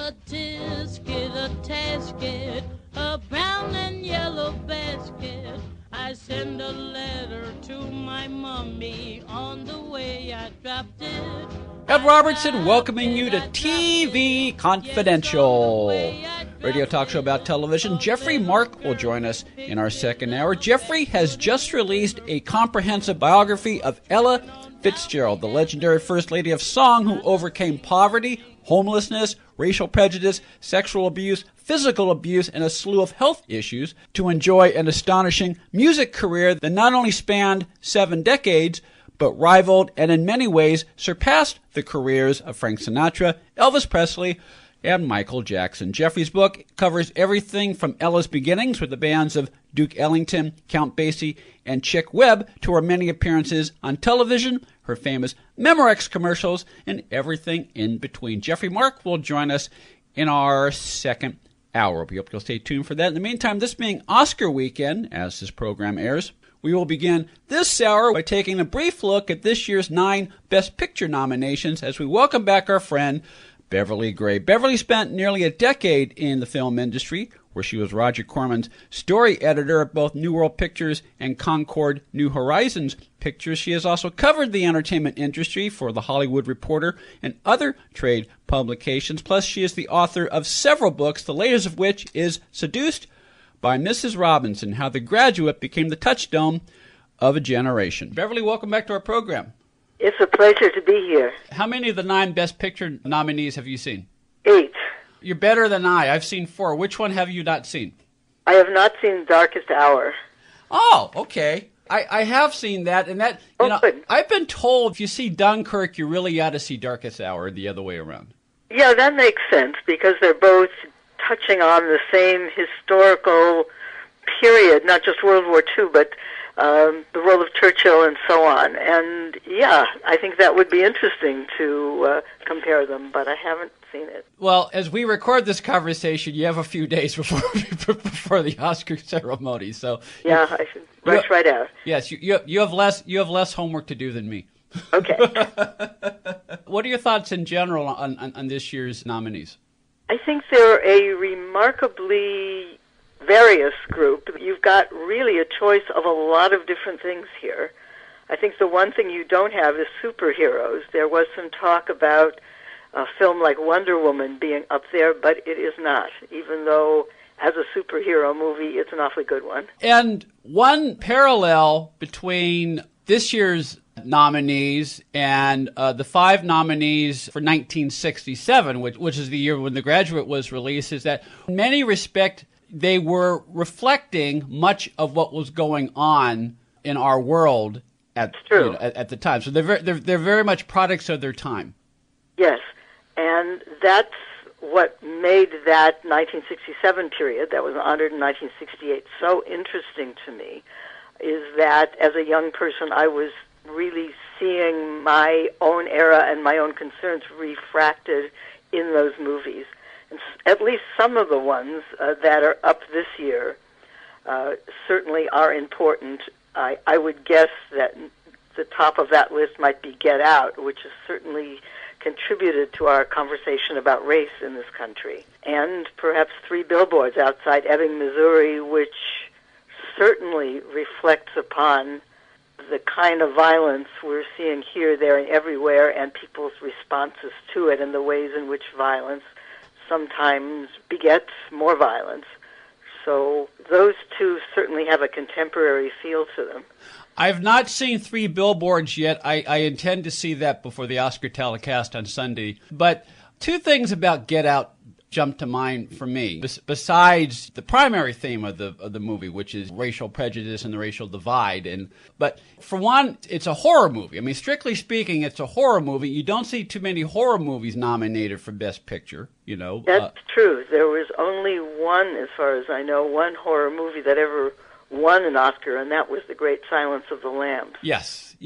a tisket, a tasket, a brown and yellow basket. I send a letter to my mommy. On the way I dropped it. Ed Robertson welcoming you to TV Confidential, radio talk show about television. Geoffrey Mark will join us in our second hour. Geoffrey has just released a comprehensive biography of Ella Fitzgerald, the legendary First Lady of Song who overcame poverty, homelessness, racial prejudice, sexual abuse, physical abuse, and a slew of health issues to enjoy an astonishing music career that not only spanned 7 decades, but rivaled and in many ways surpassed the careers of Frank Sinatra, Elvis Presley, and Michael Jackson. Geoffrey's book covers everything from Ella's beginnings with the bands of Duke Ellington, Count Basie, and Chick Webb to her many appearances on television, her famous Memorex commercials, and everything in between. Geoffrey Mark will join us in our second hour. We hope you'll stay tuned for that. In the meantime, this being Oscar weekend, as this program airs, we will begin this hour by taking a brief look at this year's 9 Best Picture nominations as we welcome back our friend Beverly Gray. Beverly spent nearly a decade in the film industry, where she was Roger Corman's story editor of both New World Pictures and Concord New Horizons Pictures. She has also covered the entertainment industry for The Hollywood Reporter and other trade publications. Plus, she is the author of several books, the latest of which is Seduced by Mrs. Robinson, How the Graduate Became the Touchstone of a Generation. Beverly, welcome back to our program. It's a pleasure to be here. How many of the 9 Best Picture nominees have you seen? 8. You're better than I. I've seen 4. Which one have you not seen? I have not seen Darkest Hour. Oh, okay. I have seen that, and that Good. I've been told if you see Dunkirk, you really ought to see Darkest Hour the other way around. Yeah, that makes sense because they're both touching on the same historical period, not just World War II, but the role of Churchill and so on. And yeah, I think that would be interesting to compare them, but I haven't seen it. Well, as we record this conversation, you have a few days before the Oscar ceremony, so yeah, I should rush right out. Yes, you have less homework to do than me. Okay. What are your thoughts in general on this year's nominees? I think they're a remarkably various group. You've got really a choice of a lot of different things here. I think the one thing you don't have is superheroes. There was some talk about a film like Wonder Woman being up there, but it is not, even though as a superhero movie, it's an awfully good one. And one parallel between this year's nominees and the 5 nominees for 1967, which is the year when The Graduate was released, is that in many respects they were reflecting much of what was going on in our world at the time. So they're very much products of their time. Yes, and that's what made that 1967 period that was honored in 1968 so interesting to me, is that as a young person I was really seeing my own era and my own concerns refracted in those movies. And at least some of the ones that are up this year certainly are important. I would guess that the top of that list might be Get Out, which has certainly contributed to our conversation about race in this country. And perhaps 3 Billboards Outside Ebbing, Missouri, which certainly reflects upon the kind of violence we're seeing here, there, and everywhere, and people's responses to it and the ways in which violence sometimes begets more violence. So those 2 certainly have a contemporary feel to them. I've not seen 3 Billboards yet. I intend to see that before the Oscar telecast on Sunday. But 2 things about Get Out jump to mind for me, besides the primary theme of the movie, which is racial prejudice and the racial divide. But for one, it's a horror movie. I mean, strictly speaking, it's a horror movie. You don't see too many horror movies nominated for Best Picture, you know. That's true. There was only one, as far as I know, one horror movie that ever won an Oscar, and that was The Great Silence of the Lambs. Yes.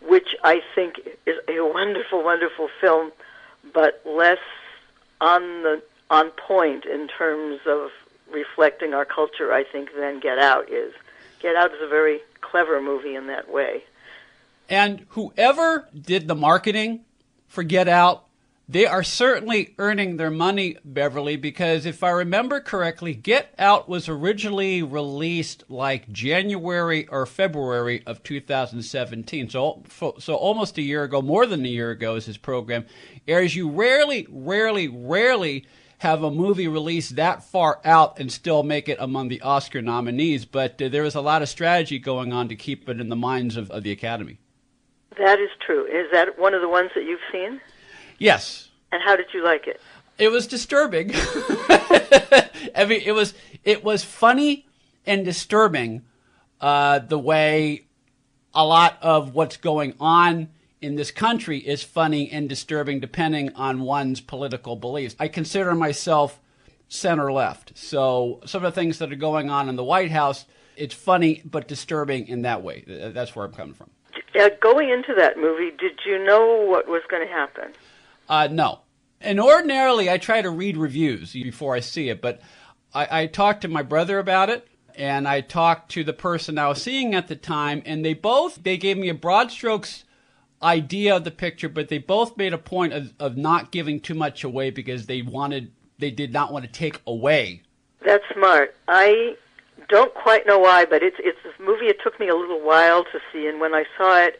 Which I think is a wonderful, wonderful film, but less on point in terms of reflecting our culture, I think, than Get Out is. Get Out is a very clever movie in that way. And whoever did the marketing for Get Out They are certainly earning their money, Beverly, because if I remember correctly, Get Out was originally released like January or February of 2017. So almost a year ago, more than a year ago is his program. As you rarely have a movie released that far out and still make it among the Oscar nominees. But there is a lot of strategy going on to keep it in the minds of the Academy. That is true. Is that one of the ones that you've seen? Yes. And how did you like it? It was disturbing. I mean, it was funny and disturbing the way a lot of what's going on in this country is funny and disturbing depending on one's political beliefs. I consider myself center-left. So some of the things that are going on in the White House, it's funny but disturbing in that way. That's where I'm coming from. Going into that movie, did you know what was going to happen? No. And ordinarily, I try to read reviews before I see it, but I talked to my brother about it, and I talked to the person I was seeing at the time, and they gave me a broad strokes idea of the picture, but they both made a point of not giving too much away because they did not want to take away. That's smart. I don't quite know why, but it's a movie it took me a little while to see, and when I saw it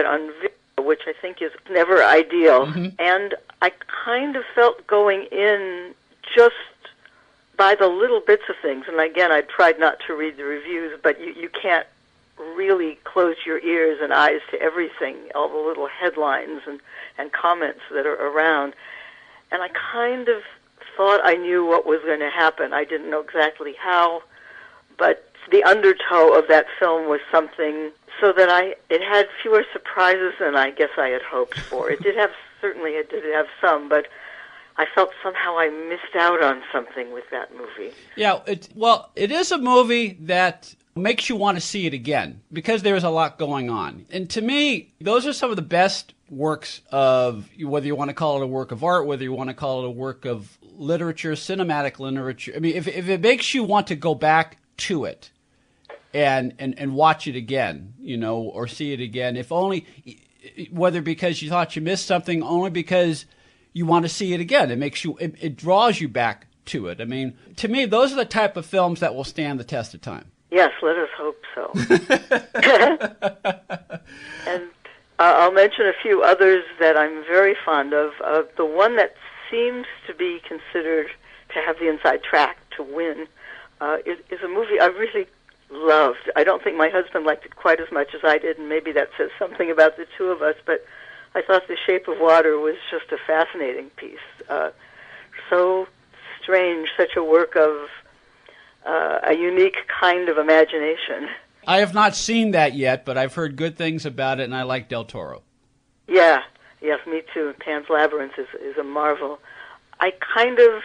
on video, which I think is never ideal. Mm-hmm. And I kind of felt going in just by the little bits of things. And again, I tried not to read the reviews, but you can't really close your ears and eyes to everything, all the little headlines and comments that are around. And I kind of thought I knew what was going to happen. I didn't know exactly how, but the undertow of that film was something so that it had fewer surprises than I guess I had hoped for. It did have some, but I felt somehow I missed out on something with that movie. Yeah, it is a movie that makes you want to see it again because there is a lot going on. And to me, those are some of the best works of, whether you want to call it a work of art, whether you want to call it a work of literature, cinematic literature. I mean, if it makes you want to go back to it and watch it again, or see it again, if only, whether because you thought you missed something, only because you want to see it again. It draws you back to it. I mean, to me, those are the type of films that will stand the test of time. Yes, let us hope so. And I'll mention a few others that I'm very fond of. The one that seems to be considered to have the inside track to win is a movie I really loved. I don't think my husband liked it quite as much as I did, and maybe that says something about the two of us, but I thought The Shape of Water was just a fascinating piece. So strange, such a work of a unique kind of imagination. I have not seen that yet, but I've heard good things about it, and I like Del Toro. Yeah, yes, me too. Pan's Labyrinth is a marvel. I kind of,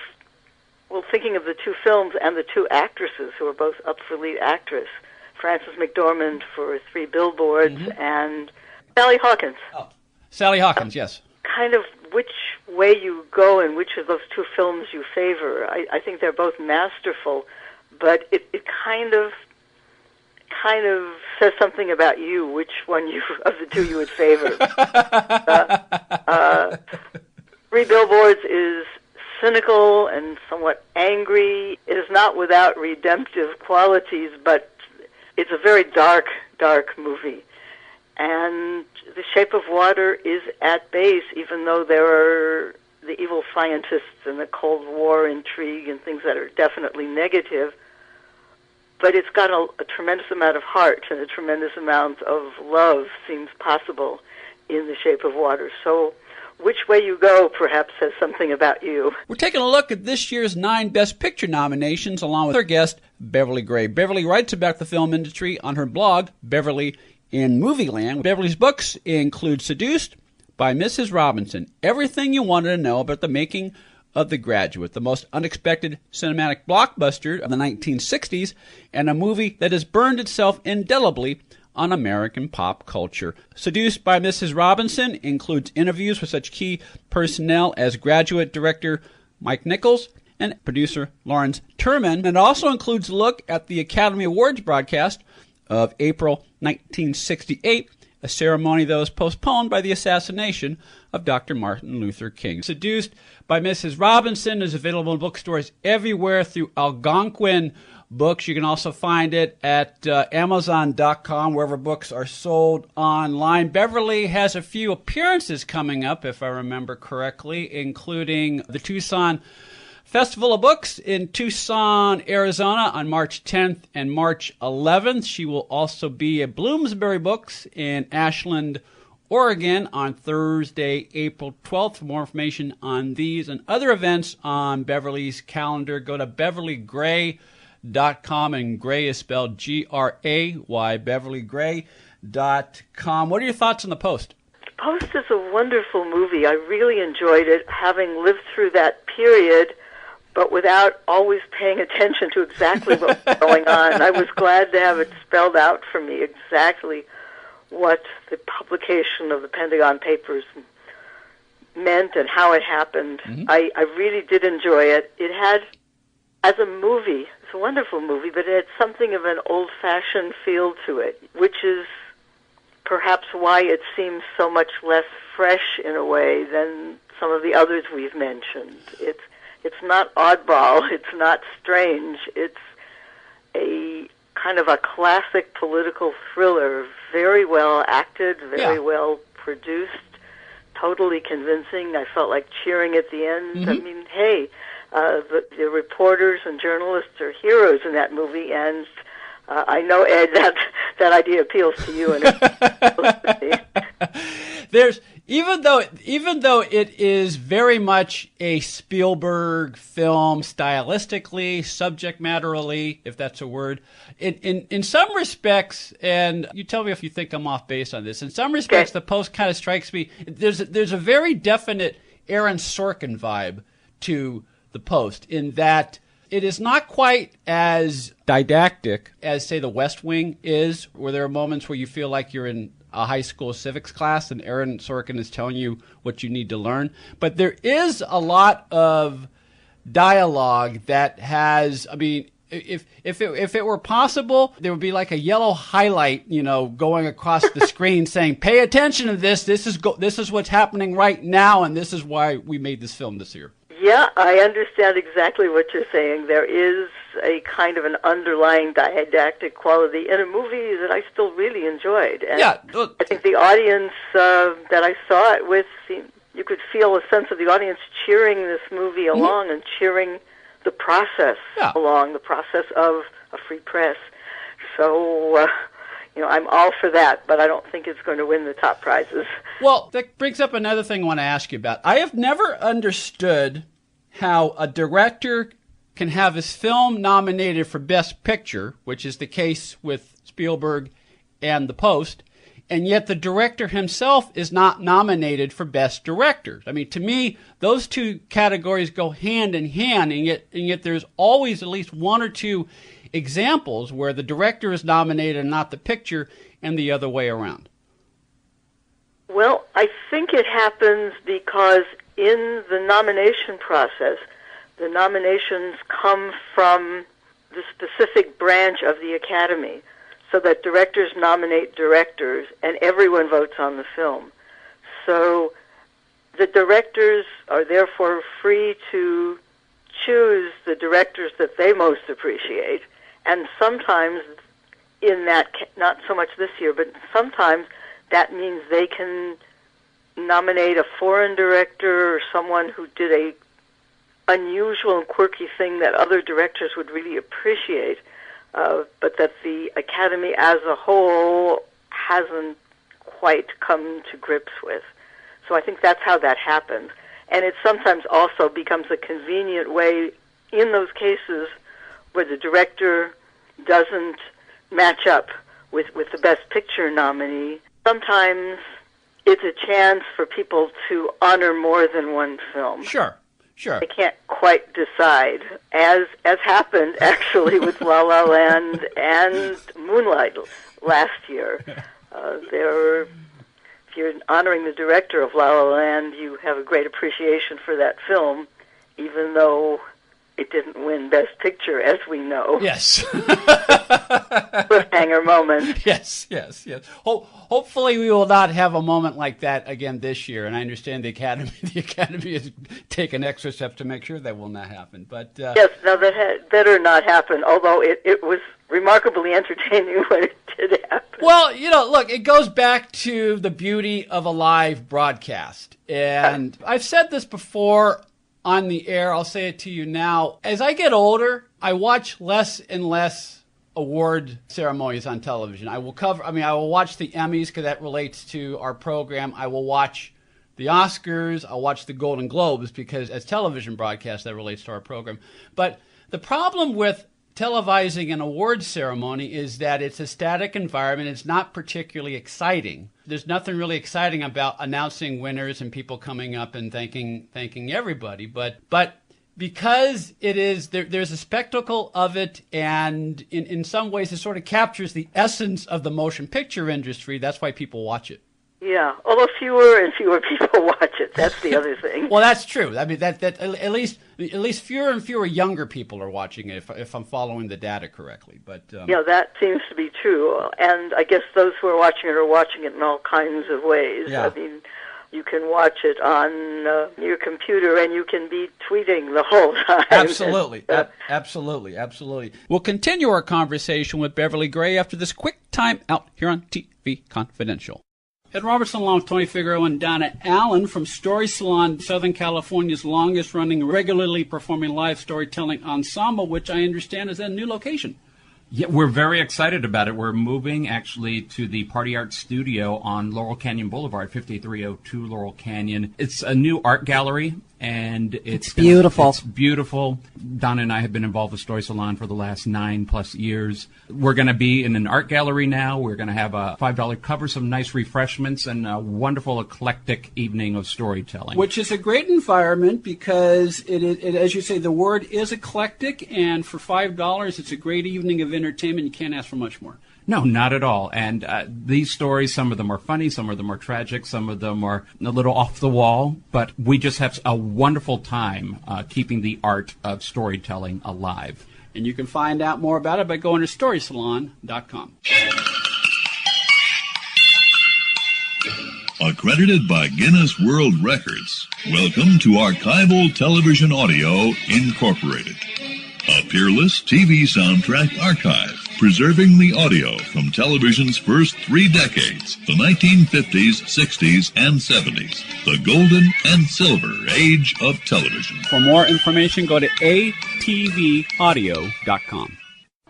thinking of the two films and the two actresses who are both up for lead actress, Frances McDormand for Three Billboards, mm-hmm. and Sally Hawkins. Oh, Sally Hawkins, yes. Kind of which way you go and which of those two films you favor. I think they're both masterful, but it kind of says something about you, which one of the two you would favor. Three Billboards is cynical and somewhat angry. It is not without redemptive qualities, but it's a very dark movie. And The Shape of Water is at base, even though there are the evil scientists and the Cold War intrigue and things that are definitely negative. But it's got a tremendous amount of heart and a tremendous amount of love seems possible in The Shape of Water. So which way you go perhaps says something about you. We're taking a look at this year's 9 Best Picture nominations along with our guest, Beverly Gray. Beverly writes about the film industry on her blog, Beverly in Movieland. Beverly's books include Seduced by Mrs. Robinson, Everything You Wanted to Know About the Making of The Graduate, the most unexpected cinematic blockbuster of the 1960s, and a movie that has burned itself indelibly on American pop culture. Seduced by Mrs. Robinson includes interviews with such key personnel as Graduate director Mike Nichols and producer Lawrence Turman, and it also includes a look at the Academy Awards broadcast of April 1968, a ceremony that was postponed by the assassination of Dr. Martin Luther King. Seduced by Mrs. Robinson is available in bookstores everywhere through Algonquin Books. You can also find it at Amazon.com, wherever books are sold online. Beverly has a few appearances coming up, if I remember correctly, including the Tucson Festival of Books in Tucson, Arizona on March 10th and March 11th. She will also be at Bloomsbury Books in Ashland, Oregon on Thursday, April 12th. For more information on these and other events on Beverly's calendar, go to beverlygray.com, and Gray is spelled Gray, beverlygray.com. What are your thoughts on The Post? Post is a wonderful movie. I really enjoyed it, having lived through that period, but without always paying attention to exactly what was going on. I was glad to have it spelled out for me exactly what the publication of the Pentagon Papers meant and how it happened. Mm-hmm. I really did enjoy it. It had, as a movie, it's a wonderful movie, but it had something of an old-fashioned feel to it, which is perhaps why it seems so much less fresh in a way than some of the others we've mentioned. It's not oddball, it's not strange, it's a kind of a classic political thriller, very well acted, very well produced, totally convincing. I felt like cheering at the end. Mm-hmm. I mean, hey, the reporters and journalists are heroes in that movie, and I know, Ed, that idea appeals to you, and it appeals to me. There's even though it is very much a Spielberg film stylistically, subject matterly, if that's a word, in some respects, and you tell me if you think I'm off base on this. In some respects, The Post kind of strikes me. There's a very definite Aaron Sorkin vibe to The Post, in that it is not quite as didactic as, say, The West Wing is, where there are moments where you feel like you're in a high school civics class and Aaron Sorkin is telling you what you need to learn. But there is a lot of dialogue that has, I mean, if it were possible, there would be like a yellow highlight, going across the screen saying, "Pay attention to this. This is what's happening right now, and this is why we made this film this year." Yeah, I understand exactly what you're saying. There is a kind of an underlying didactic quality in a movie that I still really enjoyed. And I think the audience that I saw it with, you could feel a sense of the audience cheering this movie along and cheering the process along, the process of a free press. So, I'm all for that, but I don't think it's going to win the top prizes. Well, that brings up another thing I want to ask you about. I have never understood how a director can have his film nominated for Best Picture, which is the case with Spielberg and The Post, and yet the director himself is not nominated for Best Director. I mean, to me, those two categories go hand in hand, and yet there's always at least one or two examples where the director is nominated and not the picture, and the other way around. Well, I think it happens because in the nomination process, the nominations come from the specific branch of the Academy, so that directors nominate directors, and everyone votes on the film. So the directors are therefore free to choose the directors that they most appreciate, and sometimes in that, not so much this year, but sometimes that means they can nominate a foreign director or someone who did a unusual and quirky thing that other directors would really appreciate, but that the Academy as a whole hasn't quite come to grips with. So I think that's how that happens. And it sometimes also becomes a convenient way in those cases where the director doesn't match up with the Best Picture nominee. Sometimes it's a chance for people to honor more than one film. Sure. They can't quite decide, as happened actually with La La Land and Moonlight last year. If you're honoring the director of La La Land, you have a great appreciation for that film, even though it didn't win Best Picture, as we know. Yes. Cliffhanger moment. Yes. Hopefully we will not have a moment like that again this year. And I understand the Academy has taken extra steps to make sure that will not happen. But yes, no, that had better not happen, although it was remarkably entertaining when it did happen. Well, look, it goes back to the beauty of a live broadcast. And I've said this before on the air. I'll say it to you now. As I get older, I watch less and less award ceremonies on television. I will watch the Emmys because that relates to our program. I will watch the Oscars. I'll watch the Golden Globes because as television broadcast, that relates to our program. But the problem with televising an awards ceremony is that it's a static environment. It's not particularly exciting. There's nothing really exciting about announcing winners and people coming up and thanking everybody. But because it is, there's a spectacle of it, and in some ways it sort of captures the essence of the motion picture industry. That's why people watch it. Yeah, although fewer and fewer people watch it. That's the other thing. Well, that's true. I mean, that at least fewer and fewer younger people are watching it, if I'm following the data correctly. But that seems to be true. And I guess those who are watching it in all kinds of ways. Yeah. I mean, you can watch it on your computer, and you can be tweeting the whole time. Absolutely. Absolutely. We'll continue our conversation with Beverly Gray after this quick time out here on TV Confidential. Ed Robertson along with Tony Figueroa and Donna Allen from Story Salon, Southern California's longest-running, regularly performing live storytelling ensemble, which I understand is at a new location. Yeah, we're very excited about it. We're moving, actually, to the Party Art Studio on Laurel Canyon Boulevard, 5302 Laurel Canyon. It's a new art gallery, and it's beautiful. It's beautiful. Donna and I have been involved with Story Salon for the last 9+ years. We're going to be in an art gallery now. We're going to have a $5 cover, some nice refreshments, and a wonderful eclectic evening of storytelling. Which is a great environment because it as you say, the word is eclectic, and for $5, it's a great evening of entertainment. You can't ask for much more. No, not at all. And these stories, some of them are funny, some of them are tragic, some of them are a little off the wall, but we just have a wonderful time keeping the art of storytelling alive. And you can find out more about it by going to storysalon.com. Accredited by Guinness World Records, welcome to Archival Television Audio Incorporated, a peerless TV soundtrack archive, preserving the audio from television's first 3 decades, the 1950s, 60s, and 70s, the golden and silver age of television. For more information, go to atvaudio.com.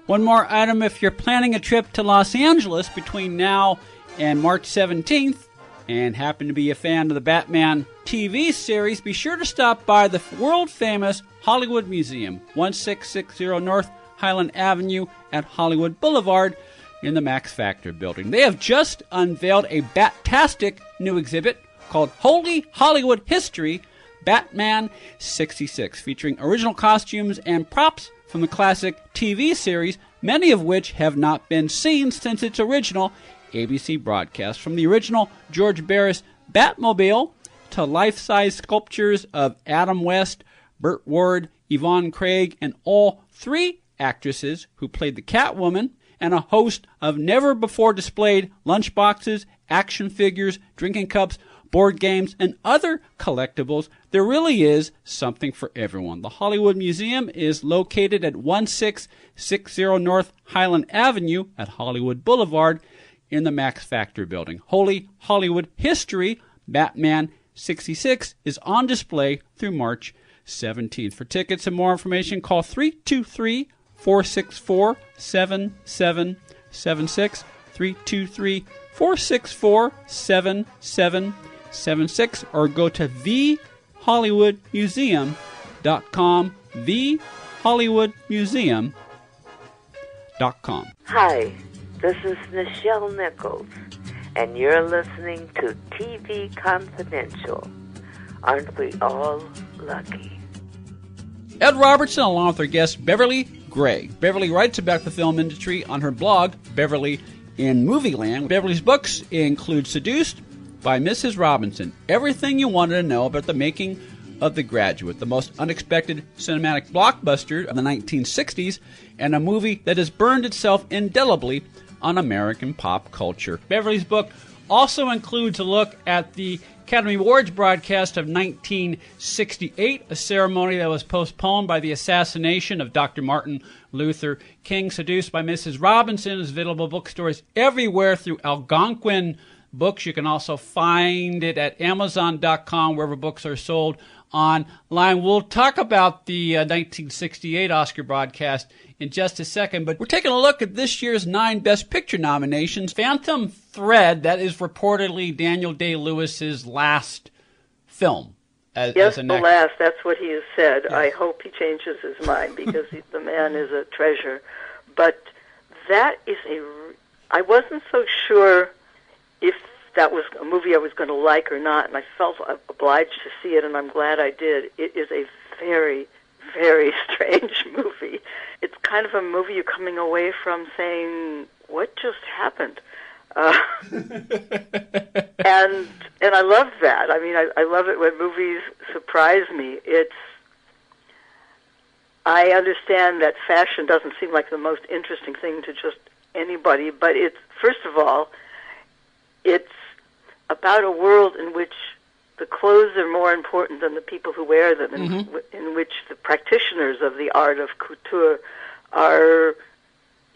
One more item: if you're planning a trip to Los Angeles between now and March 17th, and happen to be a fan of the Batman TV series, be sure to stop by the world-famous Hollywood Museum, 1660 North Highland Avenue at Hollywood Boulevard in the Max Factor building. They have just unveiled a bat-tastic new exhibit called Holy Hollywood History, Batman 66, featuring original costumes and props from the classic TV series, many of which have not been seen since its original ABC broadcast. From the original George Barris Batmobile to life-size sculptures of Adam West, Burt Ward, Yvonne Craig, and all 3 actresses who played the Catwoman, and a host of never-before-displayed lunchboxes, action figures, drinking cups, board games, and other collectibles, there really is something for everyone. The Hollywood Museum is located at 1660 North Highland Avenue at Hollywood Boulevard in the Max Factor building. Holy Hollywood History, Batman 66, is on display through March 17th. For tickets and more information, call 323-464-7776, 323-464-7776, or go to thehollywoodmuseum.com, thehollywoodmuseum.com. Hi, this is Nichelle Nichols, and you're listening to TV Confidential. Aren't we all lucky? Ed Robertson, along with our guest Beverly Gray. Beverly writes about the film industry on her blog, Beverly in Movieland. Beverly's books include Seduced by Mrs. Robinson, everything you wanted to know about the making of The Graduate, the most unexpected cinematic blockbuster of the 1960s, and a movie that has burned itself indelibly on American pop culture. Beverly's book also includes a look at the Academy Awards broadcast of 1968, a ceremony that was postponed by the assassination of Dr. Martin Luther King. Seduced by Mrs. Robinson is available bookstores everywhere through Algonquin Books. You can also find it at Amazon.com, wherever books are sold online. We'll talk about the 1968 Oscar broadcast in just a second, but we're taking a look at this year's 9 Best Picture nominations. Phantom Thread, that is reportedly Daniel Day-Lewis's last film. Yes, the last. That's what he has said. Yes. I hope he changes his mind because the man is a treasure. But that is I wasn't so sure if that was a movie I was going to like or not, and I felt obliged to see it, and I'm glad I did. It is a very, very strange movie. It's kind of a movie you're coming away from saying, what just happened? And I love that. I mean, I love it when movies surprise me. I understand that fashion doesn't seem like the most interesting thing to just anybody, but it's, first of all, it's about a world in which the clothes are more important than the people who wear them, in which the practitioners of the art of couture are,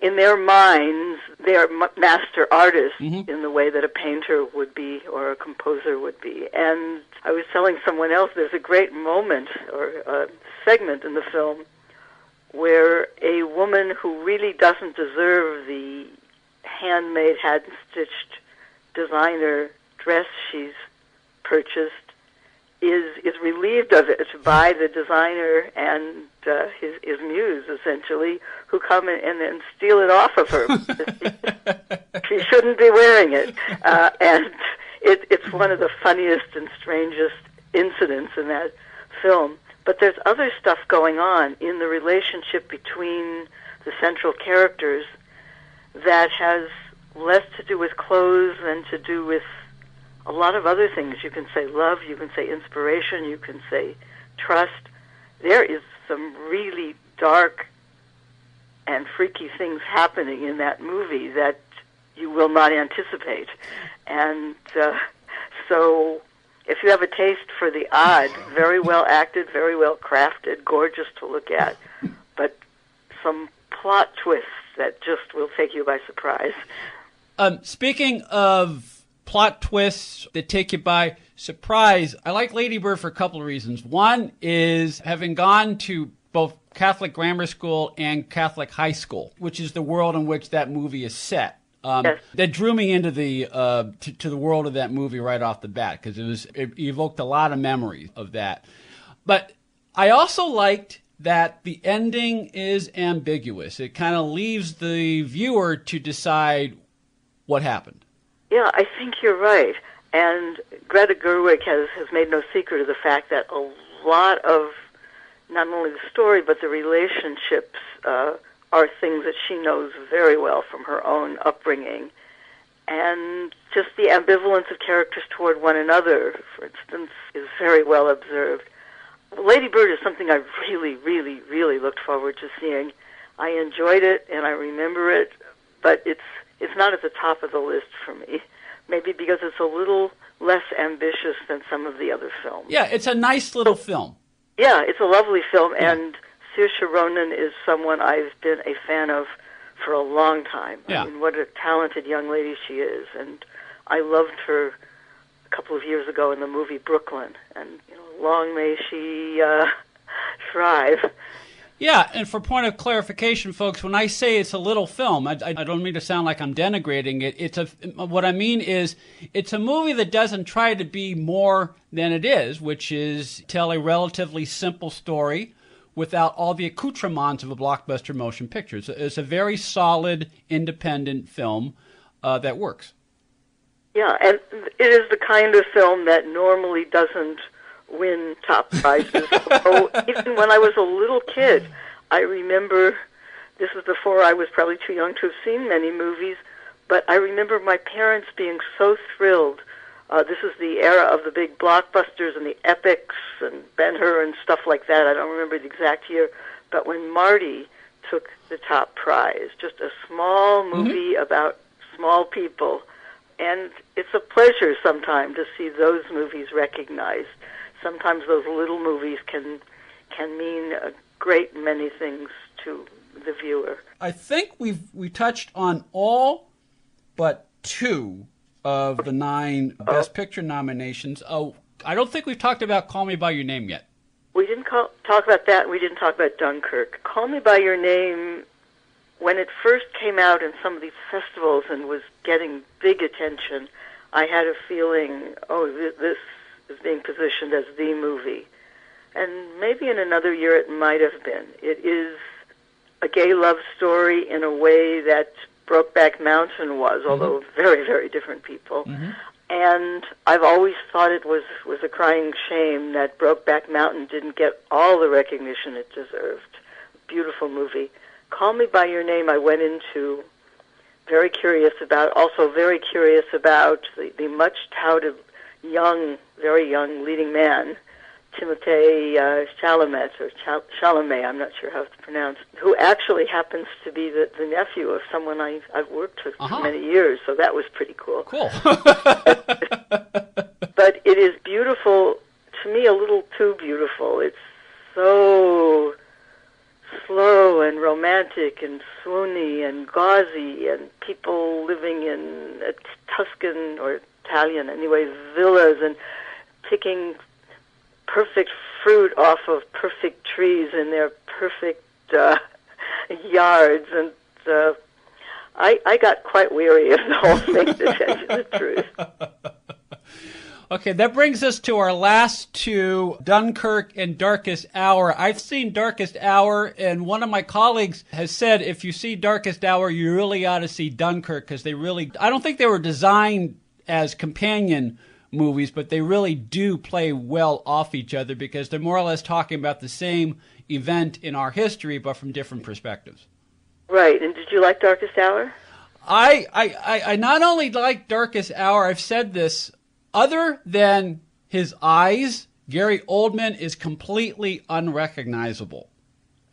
in their minds, they are master artists in the way that a painter would be or a composer would be. And I was telling someone else, there's a great moment or a segment in the film where a woman who really doesn't deserve the handmade, hand-stitched designer dress she's purchased is relieved of it by the designer and his muse, essentially, who come and steal it off of her. She shouldn't be wearing it. And it's one of the funniest and strangest incidents in that film. But there's other stuff going on in the relationship between the central characters that has less to do with clothes than to do with a lot of other things. You can say love, you can say inspiration, you can say trust. There is some really dark and freaky things happening in that movie that you will not anticipate. And so if you have a taste for the odd, very well acted, very well crafted, gorgeous to look at, but some plot twists that just will take you by surprise. Speaking of plot twists that take you by surprise, I like Lady Bird for a couple of reasons. One is having gone to both Catholic grammar school and Catholic high school, which is the world in which that movie is set. Yes. That drew me into the to the world of that movie right off the bat because it evoked a lot of memories of that. But I also liked that the ending is ambiguous. It kind of leaves the viewer to decide what happened. Yeah, I think you're right. And Greta Gerwig has made no secret of the fact that a lot of not only the story but the relationships are things that she knows very well from her own upbringing. And just the ambivalence of characters toward one another, for instance, is very well observed. Lady Bird is something I really, really, really looked forward to seeing. I enjoyed it and I remember it, but it's not at the top of the list for me. Maybe because it's a little less ambitious than some of the other films. Yeah, it's a nice little film. Yeah, it's a lovely film, and Saoirse Ronan is someone I've been a fan of for a long time. Yeah. I mean, what a talented young lady she is, and I loved her a couple of years ago in the movie Brooklyn, and long may she thrive. Yeah, and for point of clarification, folks, when I say it's a little film, I don't mean to sound like I'm denigrating it. What I mean is it's a movie that doesn't try to be more than it is, which is tell a relatively simple story without all the accoutrements of a blockbuster motion picture. It's a very solid, independent film that works. Yeah, and it is the kind of film that normally doesn't win top prizes. So even when I was a little kid, I remember, this was before I was probably too young to have seen many movies, but I remember my parents being so thrilled This is the era of the big blockbusters and the epics and Ben-Hur and stuff like that. I don't remember the exact year, but when Marty took the top prize, just a small movie about small people, and it's a pleasure sometimes to see those movies recognized. Sometimes those little movies can mean a great many things to the viewer. I think we touched on all but 2 of the 9 Best Picture nominations. Oh, I don't think we've talked about Call Me By Your Name yet. We didn't talk about that. We didn't talk about Dunkirk. Call Me By Your Name, when it first came out in some of these festivals and was getting big attention, I had a feeling, this is being positioned as the movie. And maybe in another year it might have been. It is a gay love story in a way that Brokeback Mountain was, although very, very different people. And I've always thought it was a crying shame that Brokeback Mountain didn't get all the recognition it deserved. Beautiful movie. Call Me By Your Name I went into very curious about the much-touted very young leading man, Timothée Chalamet, or Chalamet, I'm not sure how it's pronounced, who actually happens to be the nephew of someone I've worked with for many years, so that was pretty cool. Cool. But it is beautiful, to me a little too beautiful. It's so slow and romantic and swoony and gauzy, and people living in a Tuscan, or Italian anyway, villas, and picking perfect fruit off of perfect trees in their perfect yards, and I got quite weary of the whole thing, to tell you the truth. Okay, that brings us to our last 2, Dunkirk and Darkest Hour. I've seen Darkest Hour, and one of my colleagues has said if you see Darkest Hour, you really ought to see Dunkirk, because I don't think they were designed as companion movies, but they really do play well off each other, because they're more or less talking about the same event in our history, but from different perspectives. Right, and did you like Darkest Hour? I not only like Darkest Hour, I've said this, other than his eyes, Gary Oldman is completely unrecognizable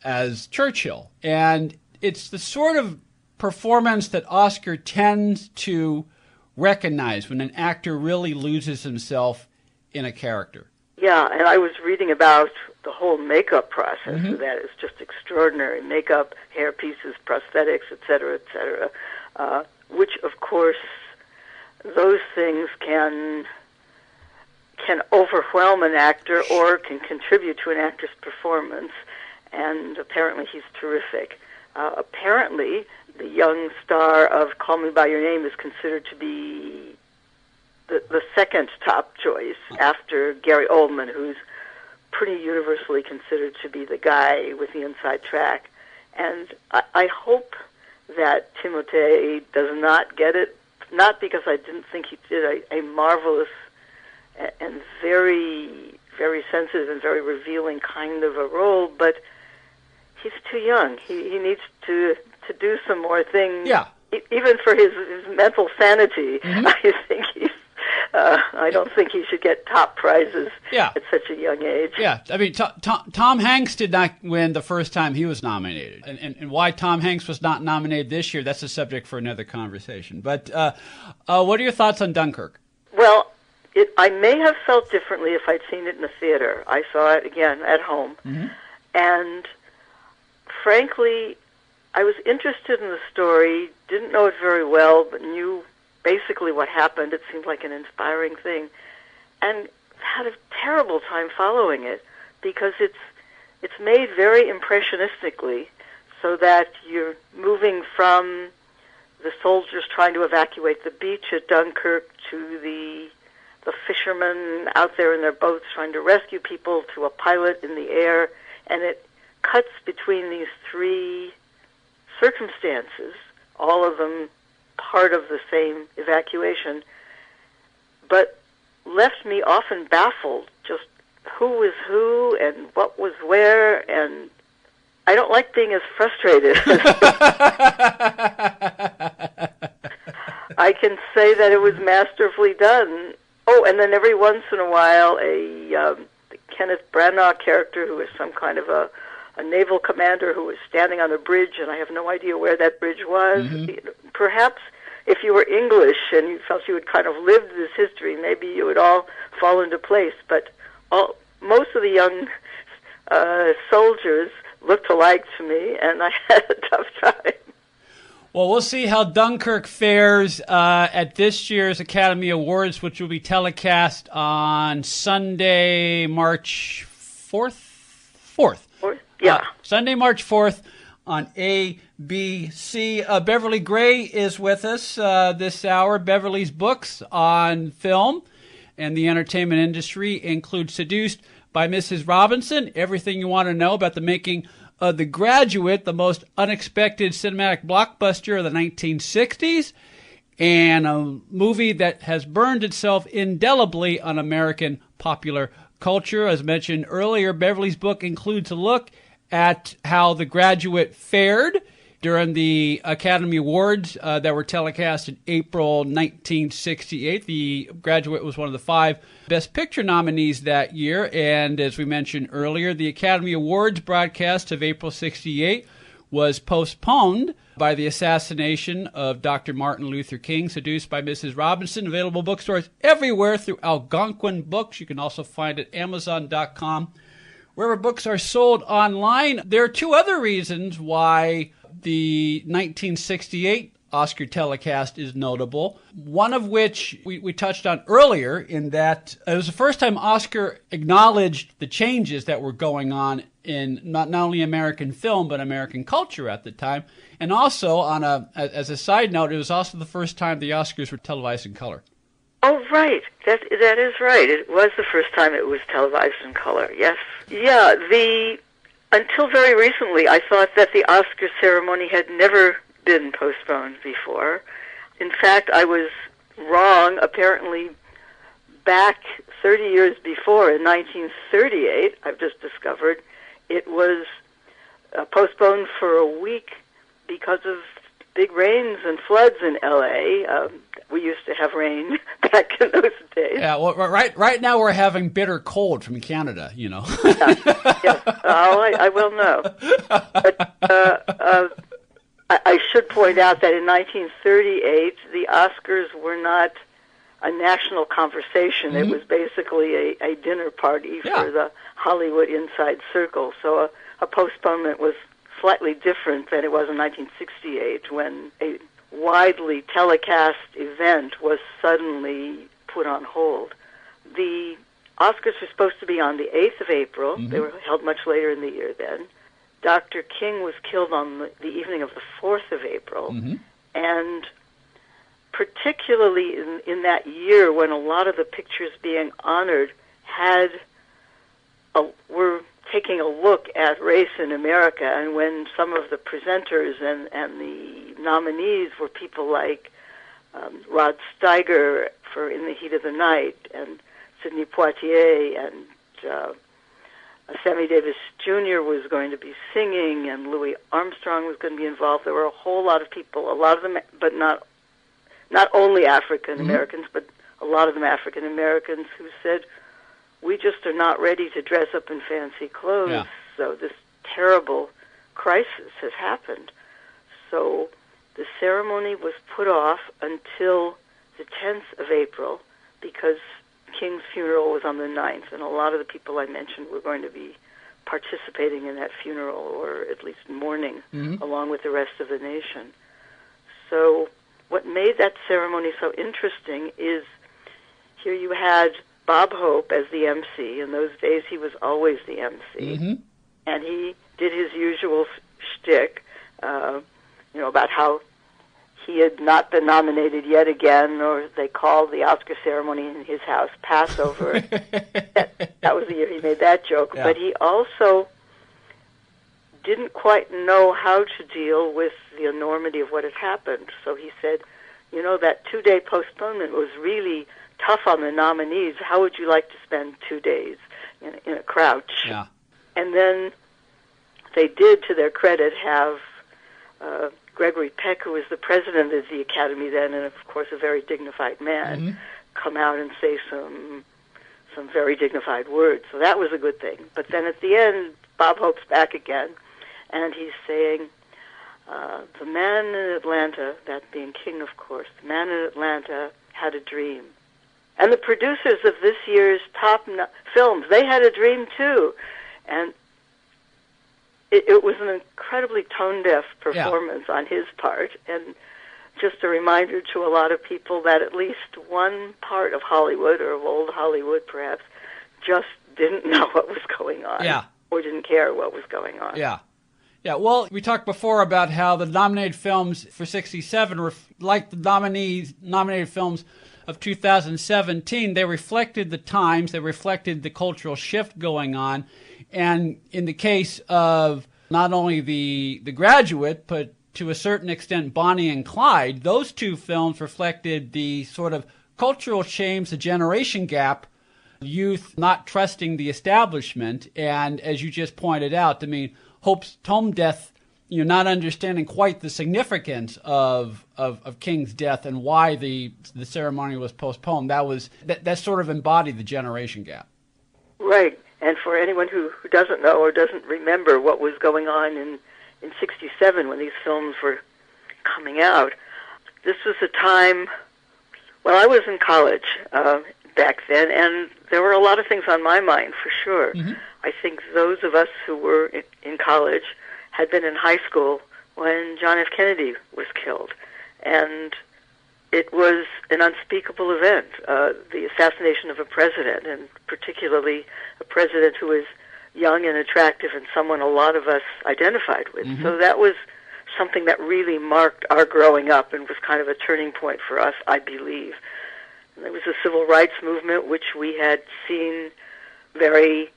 as Churchill. And it's the sort of performance that Oscar tends to recognize when an actor really loses himself in a character. Yeah, and I was reading about the whole makeup process of that. It's just extraordinary. Makeup, hair pieces, prosthetics, et cetera, which, of course, those things can overwhelm an actor or can contribute to an actor's performance, and apparently he's terrific. Apparently, the young star of Call Me By Your Name is considered to be the second top choice after Gary Oldman, who's pretty universally considered to be the guy with the inside track. And I hope that Timothée does not get it, not because I didn't think he did a marvelous and very, very sensitive and very revealing kind of a role, but he's too young. He needs to do some more things. Yeah. Even for his mental sanity, I don't think he should get top prizes at such a young age. Yeah, I mean, Tom Hanks did not win the first time he was nominated. And why Tom Hanks was not nominated this year, that's a subject for another conversation. But what are your thoughts on Dunkirk? Well, I may have felt differently if I'd seen it in the theater. I saw it, again, at home. And frankly, I was interested in the story, didn't know it very well, but knew basically what happened. It seemed like an inspiring thing, and had a terrible time following it, because it's made very impressionistically, so that you're moving from the soldiers trying to evacuate the beach at Dunkirk to the fishermen out there in their boats trying to rescue people, to a pilot in the air, and it cuts between these 3 circumstances, all of them part of the same evacuation, but left me often baffled, just who was who and what was where, and I don't like being as frustrated. I can say that it was masterfully done. and then every once in a while, a Kenneth Branagh character who is some kind of a naval commander who was standing on a bridge, and I have no idea where that bridge was. Perhaps if you were English and you felt you had kind of lived this history, maybe you would all fall into place. But most of the young soldiers looked alike to me, and I had a tough time. Well, we'll see how Dunkirk fares at this year's Academy Awards, which will be telecast on Sunday, March 4th? 4th. Yeah. Sunday, March 4th on ABC. Beverly Gray is with us this hour. Beverly's books on film and the entertainment industry include Seduced by Mrs. Robinson, everything you want to know about the making of The Graduate, the most unexpected cinematic blockbuster of the 1960s, and a movie that has burned itself indelibly on American popular culture. As mentioned earlier, Beverly's book includes a look at how The Graduate fared during the Academy Awards that were telecast in April 1968. The Graduate was one of the 5 Best Picture nominees that year, and as we mentioned earlier, the Academy Awards broadcast of April 68 was postponed by the assassination of Dr. Martin Luther King. Seduced by Mrs. Robinson, available bookstores everywhere through Algonquin Books. You can also find it at Amazon.com, wherever books are sold online. There are 2 other reasons why the 1968 Oscar telecast is notable, one of which we touched on earlier, in that it was the first time Oscar acknowledged the changes that were going on in not only American film, but American culture at the time. And also, as a side note, it was also the first time the Oscars were televised in color. Oh, right. That is right. It was the first time it was televised in color, yes. Yeah, until very recently, I thought that the Oscar ceremony had never been postponed before. In fact, I was wrong. Apparently, back 30 years before, in 1938, I've just discovered, it was postponed for a week because of big rains and floods in L.A. We used to have rain back in those days. Yeah, well, right now we're having bitter cold from Canada, you know. Yes. Oh, I will know. But I should point out that in 1938, the Oscars were not a national conversation. It was basically a dinner party for the Hollywood inside circle. So a postponement was slightly different than it was in 1968, when a widely telecast event was suddenly put on hold. The Oscars were supposed to be on the 8th of April. They were held much later in the year then. Dr. King was killed on the evening of the 4th of April. And particularly in that year, when a lot of the pictures being honored were taking a look at race in America, and when some of the presenters and the nominees were people like Rod Steiger for In the Heat of the Night, and Sidney Poitier, and Sammy Davis Jr. was going to be singing, and Louis Armstrong was going to be involved. There were a whole lot of people, a lot of them, but not only African Americans, but a lot of them African Americans, who said, we just are not ready to dress up in fancy clothes. So this terrible crisis has happened. So the ceremony was put off until the 10th of April because King's funeral was on the 9th, and a lot of the people I mentioned were going to be participating in that funeral, or at least mourning, along with the rest of the nation. So what made that ceremony so interesting is here you had Bob Hope as the MC. In those days, he was always the MC. And he did his usual shtick, about how he had not been nominated yet again, or they called the Oscar ceremony in his house Passover. that was the year he made that joke. Yeah. But he also didn't quite know how to deal with the enormity of what had happened. So he said, that 2-day postponement was really tough on the nominees. How would you like to spend 2 days in a crouch? Yeah. And then they did, to their credit, have Gregory Peck, who was the president of the Academy then, and of course a very dignified man, come out and say some very dignified words. So that was a good thing. But then at the end, Bob Hope's back again, and he's saying, the man in Atlanta, that being King, of course, the man in Atlanta had a dream. And the producers of this year's top films, they had a dream too. And it was an incredibly tone-deaf performance on his part, and just a reminder to a lot of people that at least one part of Hollywood, or of old Hollywood perhaps, just didn't know what was going on. Yeah. Or didn't care what was going on. Yeah. Yeah, well, we talked before about how the nominated films for 67 were like the nominated films of 2017. They reflected the times, they reflected the cultural shift going on. And in the case of not only the Graduate, but to a certain extent Bonnie and Clyde, those two films reflected the sort of cultural change, the generation gap, youth not trusting the establishment. And as you just pointed out, I mean, Hope's tone death, not understanding quite the significance of King's death and why the ceremony was postponed. That sort of embodied the generation gap. Right. And for anyone who doesn't know or doesn't remember what was going on in 67 when these films were coming out, this was a time, well, I was in college back then, and there were a lot of things on my mind, for sure. Mm-hmm. I think those of us who were in college had been in high school when John F. Kennedy was killed. And it was an unspeakable event, the assassination of a president, and particularly a president who was young and attractive and someone a lot of us identified with. Mm-hmm. So that was something that really marked our growing up and was kind of a turning point for us, I believe. And there was a civil rights movement, which we had seen very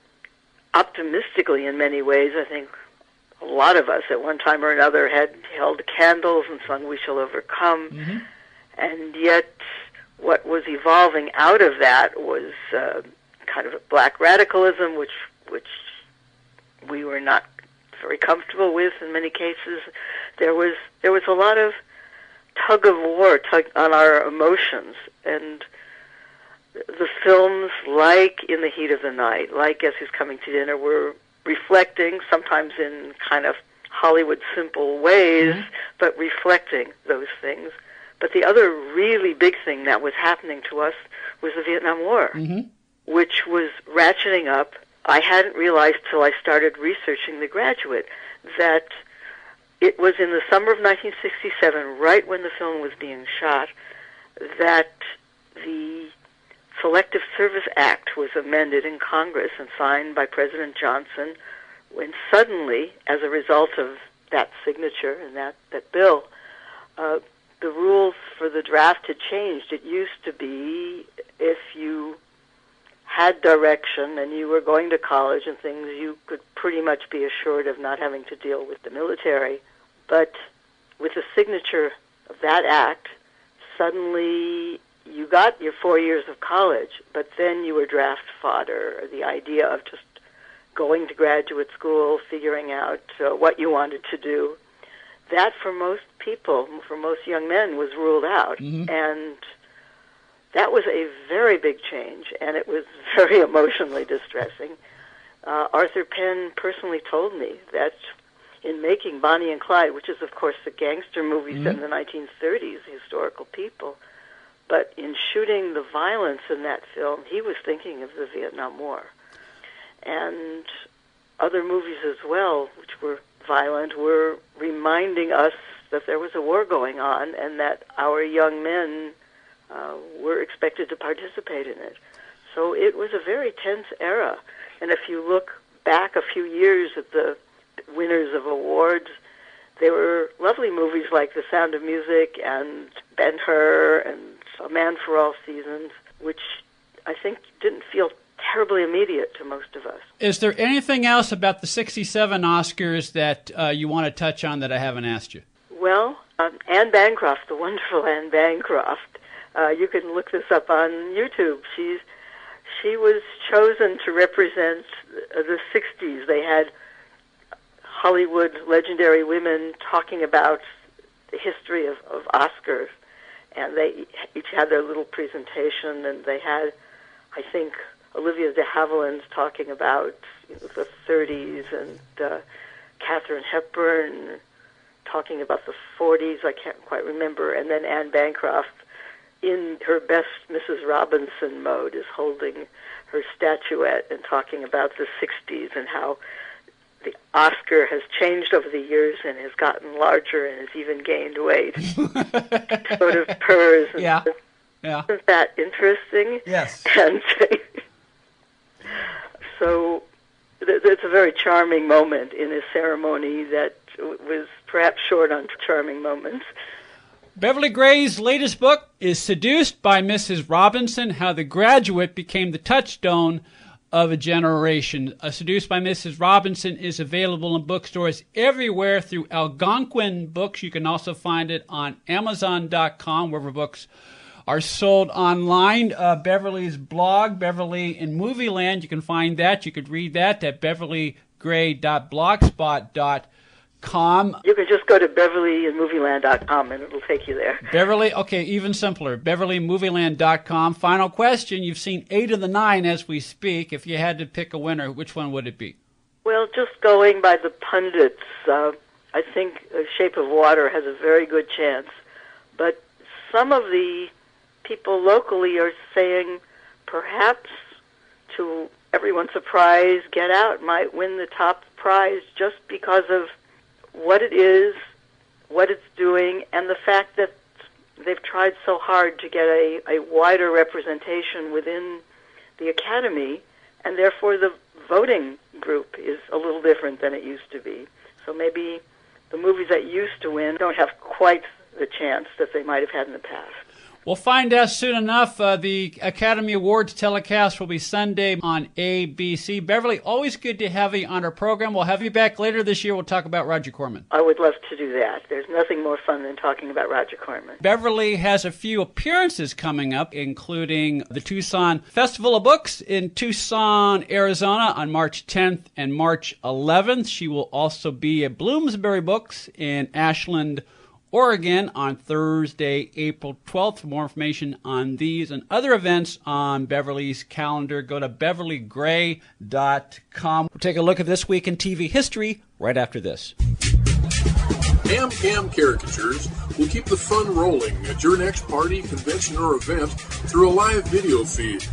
optimistically in many ways. I think a lot of us at one time or another had held candles and sung We Shall Overcome. Mm-hmm. And yet what was evolving out of that was kind of a black radicalism, which we were not very comfortable with in many cases. There was a lot of tug of war on our emotions, and the films like In the Heat of the Night, like Guess Who's Coming to Dinner, were reflecting, sometimes in kind of Hollywood simple ways, mm-hmm. but reflecting those things. But the other really big thing that was happening to us was the Vietnam War, mm-hmm. which was ratcheting up. I hadn't realized till I started researching The Graduate that it was in the summer of 1967, right when the film was being shot, that the Selective Service Act was amended in Congress and signed by President Johnson, when suddenly, as a result of that signature and that bill, the rules for the draft had changed. It used to be if you had direction and you were going to college and things, you could pretty much be assured of not having to deal with the military. But with the signature of that act, suddenly you got your 4 years of college, but then you were draft fodder. The idea of just going to graduate school, figuring out what you wanted to do, that for most people, for most young men, was ruled out. Mm-hmm. And that was a very big change, and it was very emotionally distressing. Arthur Penn personally told me that in making Bonnie and Clyde, which is, of course, the gangster movie mm-hmm. set in the 1930s, historical people, but in shooting the violence in that film, he was thinking of the Vietnam War. And other movies as well, which were violent, were reminding us that there was a war going on and that our young men were expected to participate in it. So it was a very tense era. And if you look back a few years at the winners of awards, they were lovely movies like The Sound of Music and Ben-Hur and A Man for All Seasons, which I think didn't feel terribly immediate to most of us. Is there anything else about the 67 Oscars that you want to touch on that I haven't asked you? Well, Anne Bancroft, the wonderful Anne Bancroft, you can look this up on YouTube. She was chosen to represent the 60s. They had Hollywood legendary women talking about the history of Oscars. and they each had their little presentation, and they had, I think, Olivia de Havilland's talking about the 30s, and Katharine Hepburn talking about the 40s, I can't quite remember, and then Anne Bancroft, in her best Mrs. Robinson mode, is holding her statuette and talking about the 60s and how the Oscar has changed over the years and has gotten larger and has even gained weight. Sort of purrs. And yeah. Isn't that interesting? Yes. And so it's a very charming moment in a ceremony that was perhaps short on charming moments. Beverly Gray's latest book is Seduced by Mrs. Robinson, How the Graduate Became the Touchstone of a Generation. Seduced by Mrs. Robinson is available in bookstores everywhere through Algonquin Books. You can also find it on Amazon.com, wherever books are sold online. Beverly's blog, Beverly in Movie Land, you can find that. You could read that at beverlygray.blogspot.com. You can just go to beverlyinmovieland.com and it'll take you there. Beverly, okay, even simpler, beverlymovieland.com. Final question. You've seen 8 of the 9 as we speak. If you had to pick a winner, which one would it be? Well, just going by the pundits, I think Shape of Water has a very good chance. But some of the people locally are saying perhaps, to everyone's surprise, Get Out might win the top prize just because of what it is, what it's doing, and the fact that they've tried so hard to get a wider representation within the Academy, and therefore the voting group is a little different than it used to be. So maybe the movies that used to win don't have quite the chance that they might have had in the past. We'll find out soon enough. The Academy Awards telecast will be Sunday on ABC. Beverly, always good to have you on our program. We'll have you back later this year. We'll talk about Roger Corman. I would love to do that. There's nothing more fun than talking about Roger Corman. Beverly has a few appearances coming up, including the Tucson Festival of Books in Tucson, Arizona on March 10th and March 11th. She will also be at Bloomsbury Books in Ashland, Oregon on Thursday, April 12th. For more information on these and other events on Beverly's calendar, go to beverlygray.com. We'll take a look at This Week in TV History right after this. Ham Cam Caricatures will keep the fun rolling at your next party, convention, or event through a live video feed.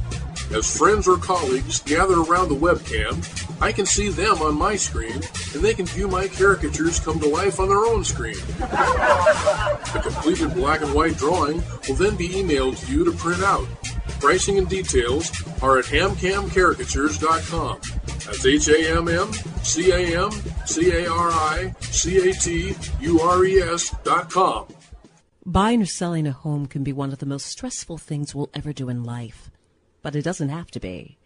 As friends or colleagues gather around the webcam, I can see them on my screen, and they can view my caricatures come to life on their own screen. The completed black and white drawing will then be emailed to you to print out. Pricing and details are at hamcamcaricatures.com. That's HAMCAMCARICATURES.com. Buying or selling a home can be one of the most stressful things we'll ever do in life. But it doesn't have to be.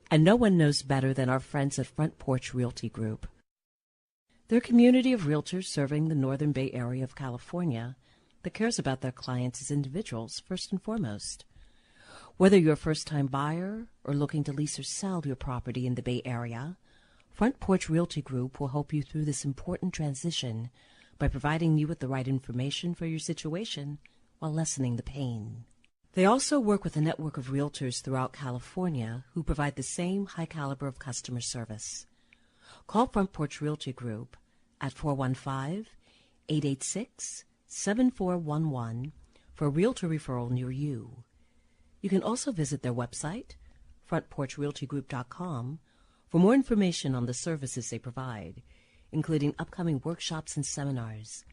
And no one knows better than our friends at Front Porch Realty Group. They're a community of realtors serving the Northern Bay Area of California that cares about their clients as individuals first and foremost. Whether you're a first-time buyer or looking to lease or sell your property in the Bay Area, Front Porch Realty Group will help you through this important transition by providing you with the right information for your situation while lessening the pain. They also work with a network of realtors throughout California who provide the same high caliber of customer service. Call Front Porch Realty Group at 415-886-7411 for a realtor referral near you. You can also visit their website, frontporchrealtygroup.com, for more information on the services they provide, including upcoming workshops and seminars.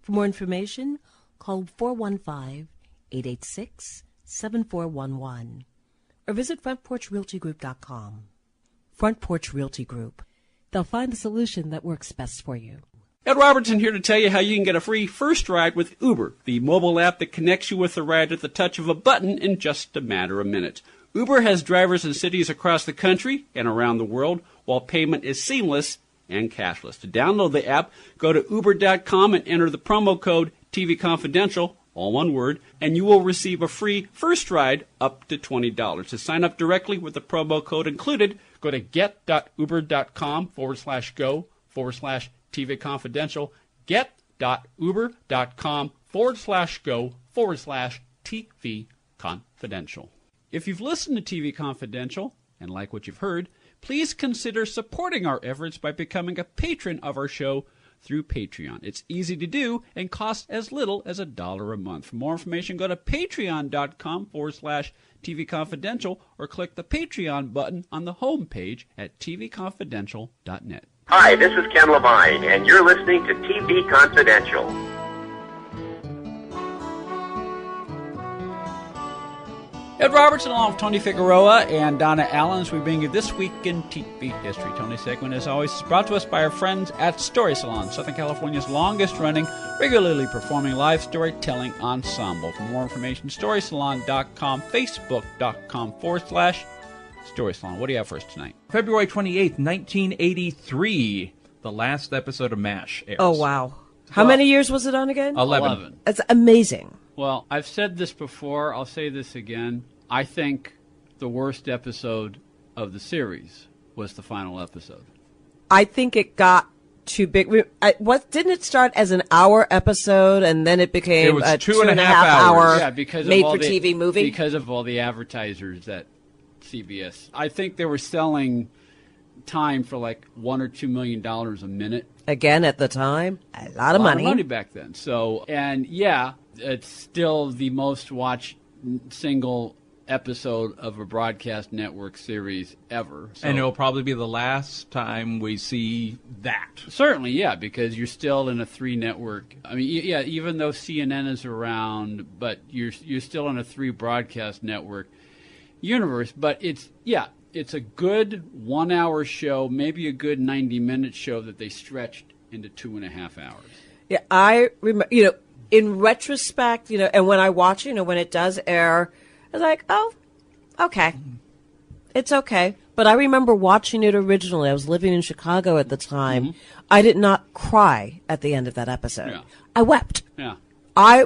For more information, call 415-886-7411 or visit frontporchrealtygroup.com. Front Porch Realty Group. They'll find the solution that works best for you. Ed Robertson here to tell you how you can get a free first ride with Uber, the mobile app that connects you with a ride at the touch of a button in just a matter of minutes. Uber has drivers in cities across the country and around the world, while payment is seamless and cashless. To download the app, go to uber.com and enter the promo code TV Confidential, all one word, and you will receive a free first ride up to $20. To sign up directly with the promo code included, go to get.uber.com/go/TV Confidential, get.uber.com patreon.com/go/TV Confidential. If you've listened to TV Confidential and like what you've heard, please consider supporting our efforts by becoming a patron of our show through Patreon. It's easy to do and costs as little as $1 a month. For more information, go to patreon.com/TV Confidential or click the Patreon button on the home page at tvconfidential.net. Hi, this is Ken Levine, and you're listening to TV Confidential. Ed Robertson along with Tony Figueroa and Donna Allen as we bring you This Week in TV History. Tony's segment, as always, is brought to us by our friends at Story Salon, Southern California's longest-running, regularly performing live storytelling ensemble. For more information, storysalon.com, facebook.com/Story Salon. What do you have for us tonight? February 28th, 1983, the last episode of MASH airs. Oh, wow. How many years was it on again? 11. That's amazing. Well, I've said this before. I'll say this again. I think the worst episode of the series was the final episode. I think it got too big. Didn't it start as an hour episode and then it became was a 2.5 hour Yeah, because made of all for TV movie? Because of all the advertisers at CBS. I think they were selling time for like $1 or $2 million a minute. Again, at the time, a lot of money back then. So, and yeah, it's still the most watched single episode of a broadcast network series ever. So, And it'll probably be the last time we see that. certainly, yeah, because you're still in a 3-network. I mean, yeah, even though CNN is around, but you're still in a 3 broadcast network universe. But it's a good 1-hour show, maybe a good 90-minute show that they stretched into 2.5 hours. Yeah, I remember, in retrospect, and when I watch, when it does air, I was like, oh, okay. It's okay. But I remember watching it originally. I was living in Chicago at the time. Mm-hmm. I did not cry at the end of that episode. Yeah. I wept. Yeah. I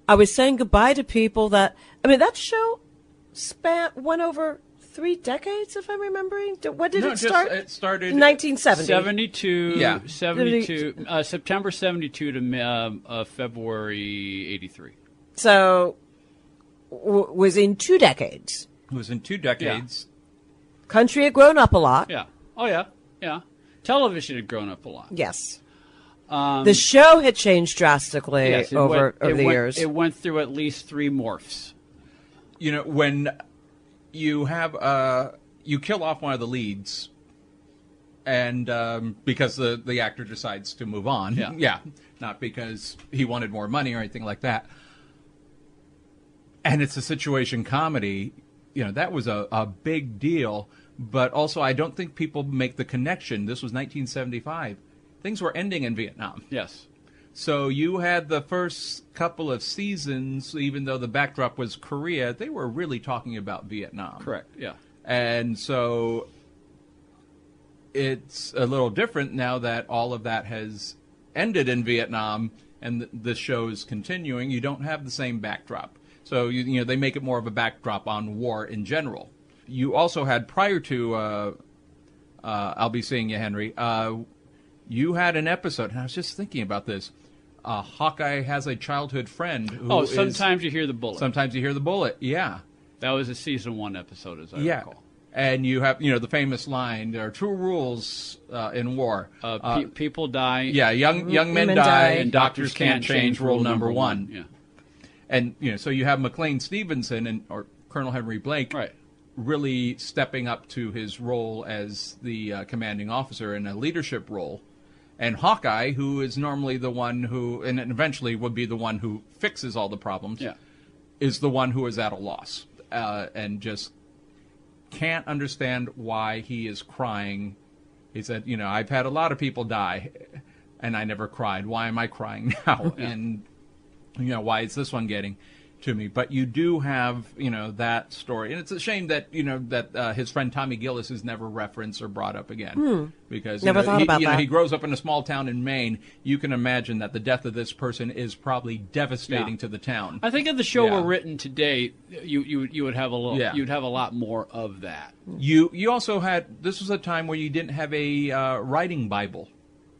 was saying goodbye to people that show went over 3 decades, if I'm remembering. When did it start? It started 1970. 72. Yeah. 72. September 72 to February 83. So, was in 2 decades. It was in 2 decades. Yeah. Country had grown up a lot. Yeah. Oh, yeah. Yeah. Television had grown up a lot. Yes. The show had changed drastically yes, over the years. It went through at least 3 morphs. When you have you kill off one of the leads, and because the actor decides to move on, not because he wanted more money or anything like that, and it's a situation comedy, that was a big deal. But also, I don't think people make the connection. This was 1975. Things were ending in Vietnam. Yes. So you had the first couple of seasons, even though the backdrop was Korea, they were really talking about Vietnam. Correct, yeah. And so it's a little different now that all of that has ended in Vietnam and the show is continuing. You don't have the same backdrop. So, they make it more of a backdrop on war in general. You also had, prior to I'll Be Seeing You, Henry, you had an episode, and I was just thinking about this. Hawkeye has a childhood friend who Sometimes You Hear the Bullet. Sometimes You Hear the Bullet, yeah. That was a season 1 episode, as I recall. And you have, the famous line, there are 2 rules in war. People die. Yeah, young men die, and doctors can't change rule number 1. Yeah. And, so you have McLean Stevenson or Colonel Henry Blake really stepping up to his role as the commanding officer in a leadership role. And Hawkeye, who is normally the one who, and eventually would be the one who fixes all the problems, is the one who is at a loss and just can't understand why he is crying. He said, I've had a lot of people die, and I never cried. Why am I crying now? Yeah. And, why is this one getting to me? But you do have, that story. And it's a shame that, that his friend Tommy Gillis is never referenced or brought up again. Because never thought about that. He grows up in a small town in Maine. You can imagine that the death of this person is probably devastating to the town. I think if the show were written today, you would have a little, you'd have a lot more of that. You also had, this was a time where you didn't have a writing Bible.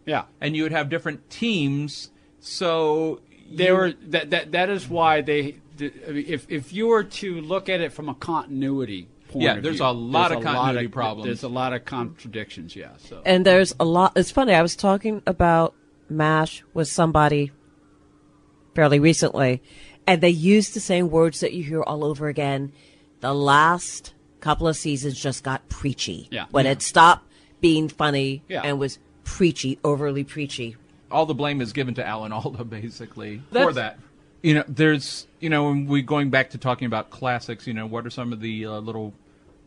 Yeah. And you would have different teams So that is why if you were to look at it from a continuity point of view, there's a lot of continuity problems. There's a lot of contradictions, So. And there's a lot. It's funny. I was talking about MASH with somebody fairly recently, and they used the same words that you hear all over again. The last couple of seasons just got preachy. When it stopped being funny and was preachy, overly preachy. All the blame is given to Alan Alda, basically, for that. There's, when we going back to talking about classics, what are some of the little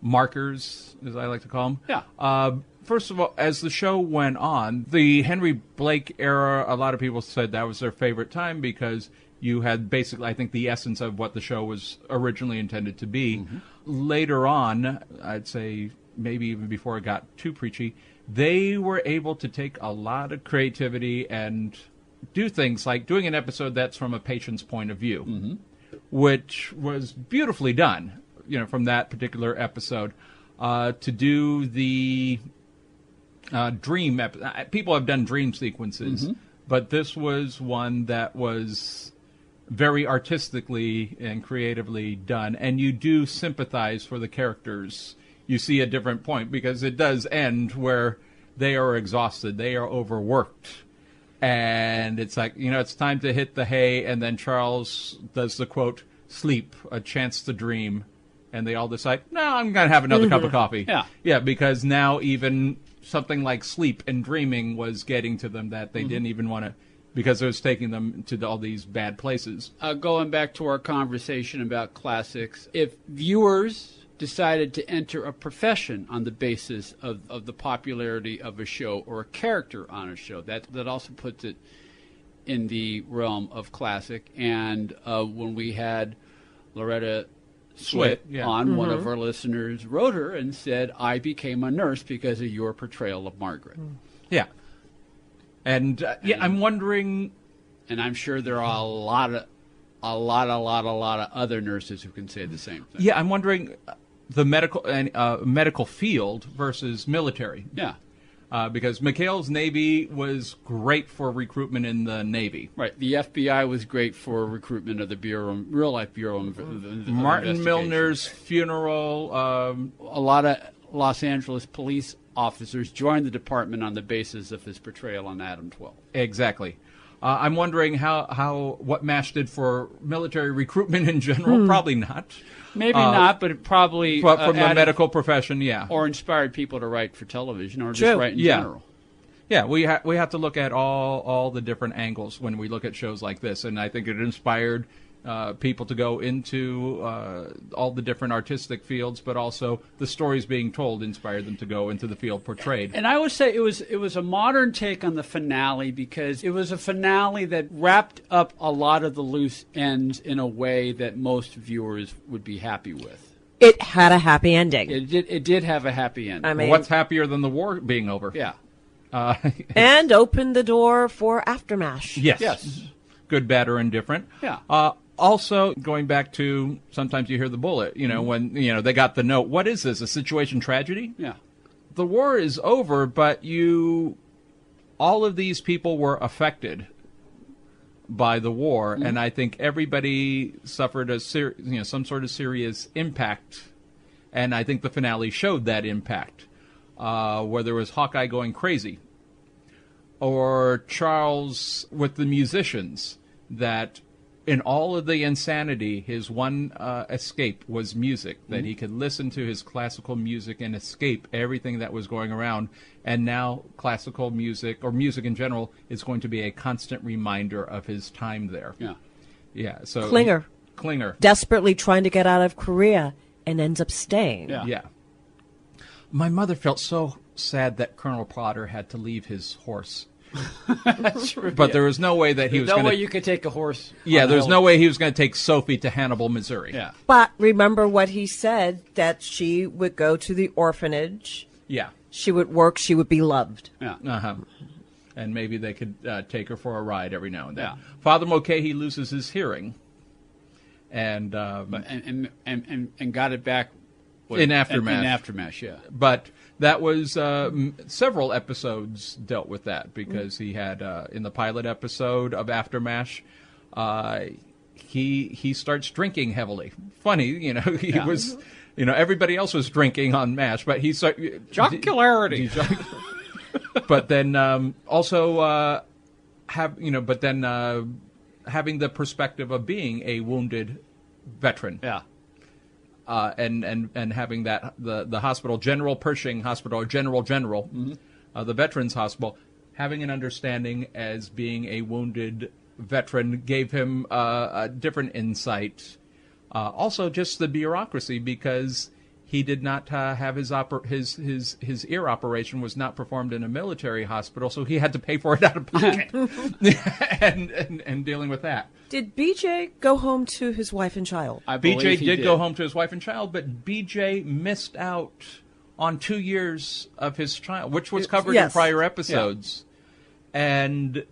markers, as I like to call them? Yeah. First of all, as the show went on, the Henry Blake era, a lot of people said that was their favorite time because you had basically, I think, the essence of what the show was originally intended to be. Mm-hmm. Later on, I'd say maybe even before it got too preachy, they were able to take a lot of creativity and do things like doing an episode that's from a patient's point of view, which was beautifully done, from that particular episode. To do the dream people have done dream sequences, but this was one that was very artistically and creatively done, and you do sympathize for the characters. You see a different point because it does end where they are exhausted, they are overworked, and it's like, it's time to hit the hay, and then Charles does the quote, sleep, a chance to dream, and they all decide, no, I'm going to have another cup of coffee. Yeah, because now even something like sleep and dreaming was getting to them that they didn't even want to, because it was taking them to all these bad places. Going back to our conversation about classics, if viewers decided to enter a profession on the basis of the popularity of a show or a character on a show, that also puts it in the realm of classic. And when we had Loretta Swit on, one of our listeners wrote her and said, I became a nurse because of your portrayal of Margaret. Yeah. And I'm wondering, and I'm sure there are a lot of other nurses who can say the same thing. Yeah, I'm wondering the medical field versus military. Yeah. Because McHale's Navy was great for recruitment in the Navy. Right. The FBI was great for recruitment of the Bureau, Real Life Bureau of Martin Milner's funeral. A lot of Los Angeles police officers joined the department on the basis of his portrayal on Adam 12. Exactly. I'm wondering what MASH did for military recruitment in general. Probably not. Maybe not, but it probably from the medical profession, or inspired people to write for television or just write in general. Yeah, we have to look at all the different angles when we look at shows like this, and I think it inspired people to go into all the different artistic fields, but also the stories being told inspired them to go into the field portrayed. And I would say it was a modern take on the finale because it was a finale that wrapped up a lot of the loose ends in a way that most viewers would be happy with. It had a happy ending. It did have a happy ending. I mean, what's happier than the war being over? Yeah. And opened the door for Aftermash. Yes. Good, bad, or indifferent. Yeah. Also, going back to sometimes you hear the bullet, when, they got the note, what is this, a situation tragedy? Yeah. The war is over, but all of these people were affected by the war, and I think everybody suffered some sort of serious impact, and I think the finale showed that impact, whether it was Hawkeye going crazy, or Charles with the musicians, that in all of the insanity, his one escape was music, that he could listen to his classical music and escape everything that was going around. And now classical music, or music in general, is going to be a constant reminder of his time there. Yeah. Yeah. So Klinger. Desperately trying to get out of Korea and ends up staying. Yeah. My mother felt so sad that Colonel Potter had to leave his horse. That's true. But there was no way that he was going to... no way you could take a horse. Yeah, there's no way he was going to take Sophie to Hannibal, Missouri. Yeah. But remember what he said, that she would go to the orphanage. Yeah. She would work. She would be loved. Yeah. Uh-huh. And maybe they could take her for a ride every now and then. Yeah. Father Mulcahy loses his hearing. And and got it back In Aftermath. In Aftermath, yeah. But that was several episodes dealt with that because he had in the pilot episode of Aftermath, he starts drinking heavily. Funny, he was, everybody else was drinking on MASH, but he started jocularity. But then also having the perspective of being a wounded veteran. Yeah. And having that the hospital, General Pershing Hospital, or General, the Veterans Hospital, having an understanding as being a wounded veteran gave him a different insight. Also, just the bureaucracy, because he did not have his ear operation was not performed in a military hospital, so he had to pay for it out of pocket, and dealing with that. Did BJ go home to his wife and child? BJ did go home to his wife and child, but BJ missed out on 2 years of his child, which was covered in prior episodes, and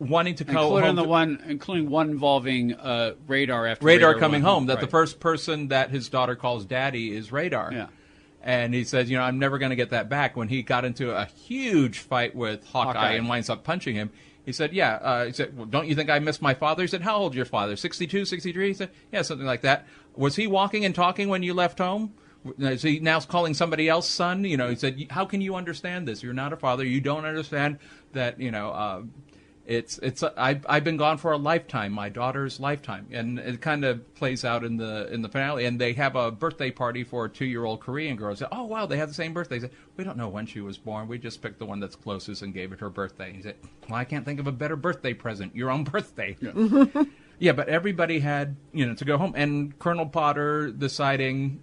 wanting to go home, including one involving Radar after Radar coming home. That the first person that his daughter calls daddy is Radar. Yeah. And he says, I'm never going to get that back. When he got into a huge fight with Hawkeye and winds up punching him, he said, he said, well, don't you think I missed my father? He said, how old is your father? 62, 63? He said, yeah, something like that. Was he walking and talking when you left home? Is he now calling somebody else son? He said, how can you understand this? You're not a father. You don't understand that, I've been gone for a lifetime, my daughter's lifetime, and it kind of plays out in the finale. And they have a birthday party for a 2-year-old Korean girl. They say, oh wow, they have the same birthday. They say, we don't know when she was born. We just picked the one that's closest and gave it her birthday. He said, well, I can't think of a better birthday present. Your own birthday. Yeah, yeah, but everybody had to go home, and Colonel Potter deciding,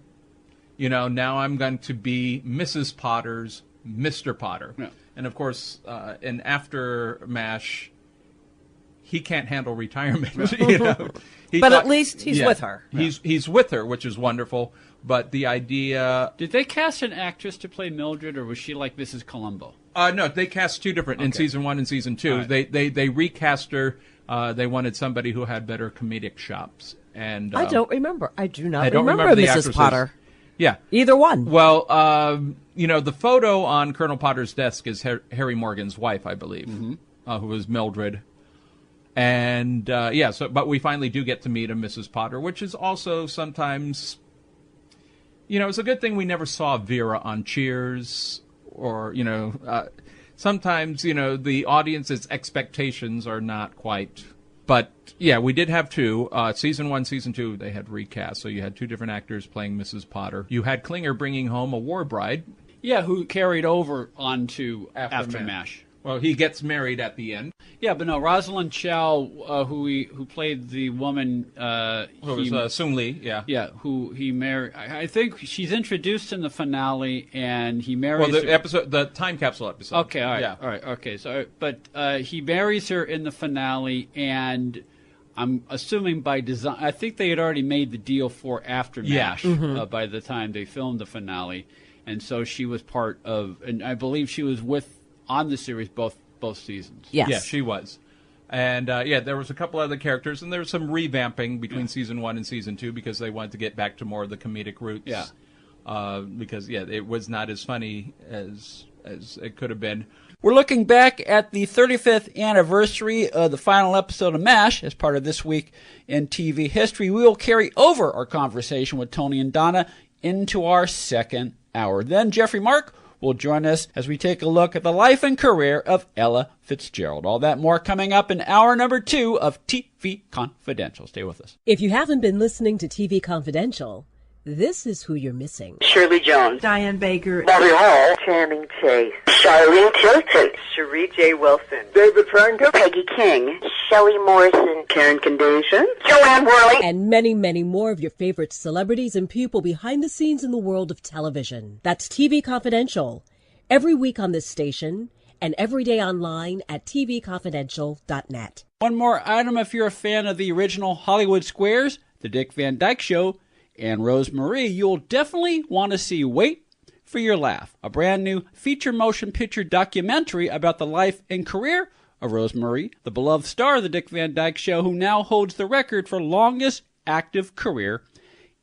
now I'm going to be Mrs. Potter's Mr. Potter. Yeah. And of course, in Aftermath, he can't handle retirement. But at least he's with her. He's with her, which is wonderful. But the idea... Did they cast an actress to play Mildred, or was she like Mrs. Columbo? No, they cast two different in season 1 and season 2. Right. They recast her. They wanted somebody who had better comedic chops. And I don't remember. I do not remember Mrs. Actresses. Potter. Yeah. Either one. Well, the photo on Colonel Potter's desk is Harry Morgan's wife, I believe, who was Mildred. And, but we finally do get to meet a Mrs. Potter, which is also sometimes, it's a good thing we never saw Vera on Cheers, or, sometimes, the audience's expectations are not quite, but, yeah, we did have two. Season 1, Season 2, they had recast, so you had two different actors playing Mrs. Potter. You had Klinger bringing home a war bride. Yeah, who carried over onto Aftermath. Well, he gets married at the end. Yeah, but no, Rosalind Chow, who played the woman... who was Sung Lee, yeah. Yeah, who he married... I think she's introduced in the finale, and he marries her... the time capsule episode. Okay, all right. Yeah. All right, okay. So, but he marries her in the finale, and I'm assuming by design... I think they had already made the deal for Aftermath by the time they filmed the finale. And so she was part of... And I believe she was on the series both seasons. Yes. Yeah, she was. And, there was a couple other characters, and there was some revamping between Season 1 and Season 2 because they wanted to get back to more of the comedic roots. Yeah. Because, it was not as funny as it could have been. We're looking back at the 35th anniversary of the final episode of MASH as part of This Week in TV History. We will carry over our conversation with Tony and Donna into our second hour. Then Geoffrey Mark will join us as we take a look at the life and career of Ella Fitzgerald. All that more coming up in hour number 2 of TV Confidential. Stay with us. If you haven't been listening to TV Confidential, this is who you're missing. Shirley Jones, Diane Baker, Bobby Hall, Channing Chase, Charlene Tilton, Cherie J. Wilson, David Franco, Peggy King, Shelley Morrison, Karen Kardashian, Joanne Worley, and many, many more of your favorite celebrities and people behind the scenes in the world of television. That's TV Confidential, every week on this station and every day online at tvconfidential.net. One more item if you're a fan of the original Hollywood Squares, The Dick Van Dyke Show, and Rose Marie, you'll definitely want to see Wait for Your Laugh, a brand new feature motion picture documentary about the life and career of Rose Marie, the beloved star of The Dick Van Dyke Show, who now holds the record for longest active career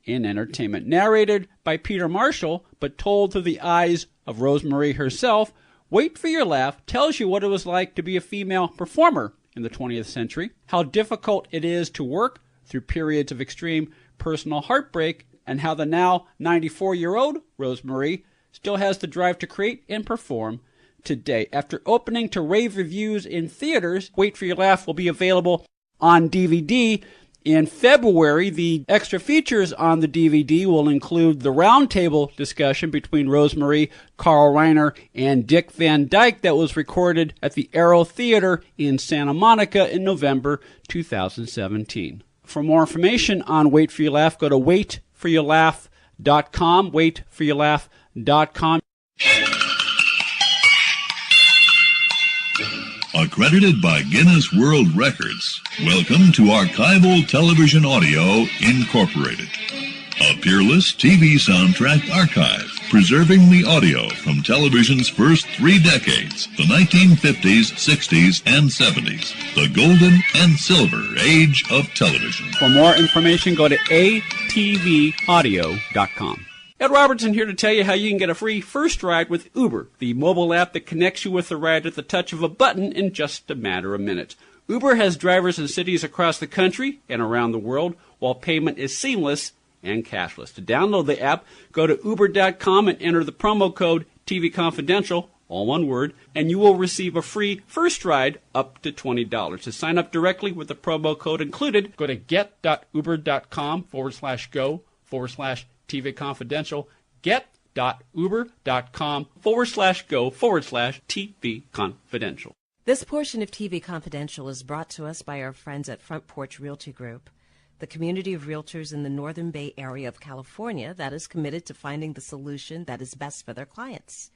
in entertainment. Narrated by Peter Marshall, but told through the eyes of Rosemarie herself, Wait for Your Laugh tells you what it was like to be a female performer in the 20th century, how difficult it is to work through periods of extreme personal heartbreak, and how the now 94-year-old Rosemarie still has the drive to create and perform today. After opening to rave reviews in theaters, Wait for Your Laugh will be available on DVD in February. The extra features on the DVD will include the roundtable discussion between Rosemarie, Carl Reiner, and Dick Van Dyke that was recorded at the Arrow Theater in Santa Monica in November 2017. For more information on Wait for Your Laugh, go to waitforyourlaugh.com, waitforyourlaugh.com. Accredited by Guinness World Records, welcome to Archival Television Audio Incorporated, a peerless TV soundtrack archive, preserving the audio from television's first 3 decades, the 1950s, 60s, and 70s, the golden and silver age of television. For more information, go to atvaudio.com. Ed Robertson here to tell you how you can get a free first ride with Uber, the mobile app that connects you with the ride at the touch of a button in just a matter of minutes. Uber has drivers in cities across the country and around the world, while payment is seamless and cashless. To download the app, go to uber.com and enter the promo code TV Confidential, all one word, and you will receive a free first ride up to $20. To sign up directly with the promo code included, go to get.uber.com/go/TV Confidential, get.uber.com/go/TV Confidential. This portion of TV Confidential is brought to us by our friends at Front Porch Realty Group, the community of realtors in the Northern Bay area of California that is committed to finding the solution that is best for their clients.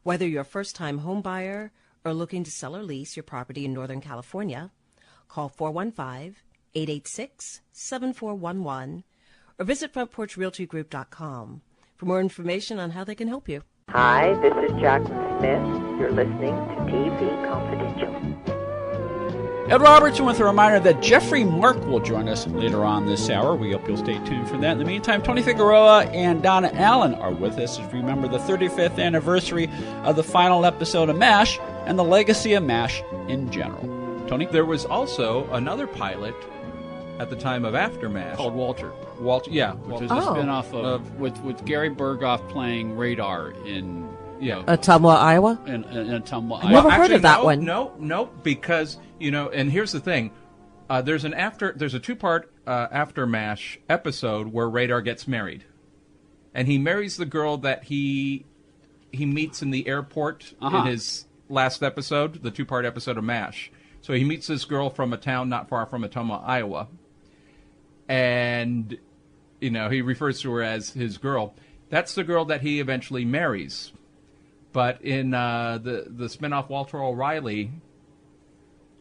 Whether you're a first-time home buyer or looking to sell or lease your property in Northern California, call 415-886-7411 or visit frontporchrealtygroup.com for more information on how they can help you. Hi, this is Jacqueline Smith. You're listening to TV Confidential. Ed Robertson with a reminder that Geoffrey Mark will join us later on this hour. We hope you'll stay tuned for that. In the meantime, Tony Figueroa and Donna Allen are with us as we remember the 35th anniversary of the final episode of MASH and the legacy of MASH in general. Tony? There was also another pilot at the time of After MASH. Called Walter. Yeah. Which is a spin-off of with Gary Berghoff playing Radar in... Ottumwa, Iowa? In Ottumwa, Iowa. I never heard of that one. No, because, and here's the thing. There's a 2-part After MASH episode where Radar gets married. And he marries the girl that he meets in the airport in his last episode, the 2-part episode of MASH. So he meets this girl from a town not far from Ottumwa, Iowa. And, he refers to her as his girl. That's the girl that he eventually marries. But in the spinoff Walter O'Reilly,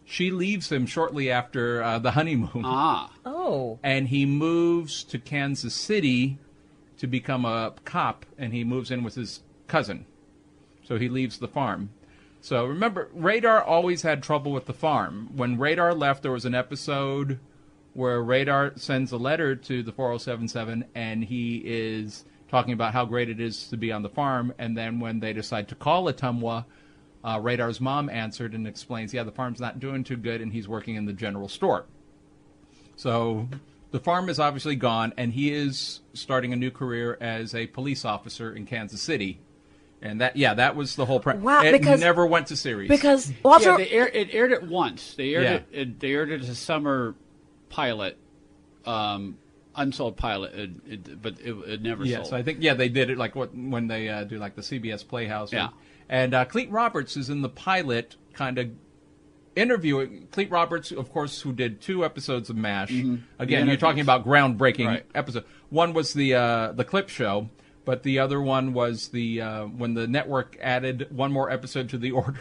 she leaves him shortly after the honeymoon. Oh. And he moves to Kansas City to become a cop, and he moves in with his cousin. So he leaves the farm. So remember, Radar always had trouble with the farm. When Radar left, there was an episode where Radar sends a letter to the 4077, and he is talking about how great it is to be on the farm. And then when they decide to call Ottumwa, Radar's mom answered and explains, the farm's not doing too good, and he's working in the general store. So the farm is obviously gone, and he is starting a new career as a police officer in Kansas City. And that was the whole premise. Wow, it never went to series. Because Walter... it aired it once. They aired it as a summer pilot, unsold pilot, but it never sold. So I think they did it when they do like the CBS Playhouse. Yeah. And Cleet Roberts is in the pilot, kind of interviewing. Cleet Roberts, of course, who did 2 episodes of MASH. Mm-hmm. Again, you're talking about groundbreaking episode. One was the clip show. But the other one was when the network added one more episode to the order,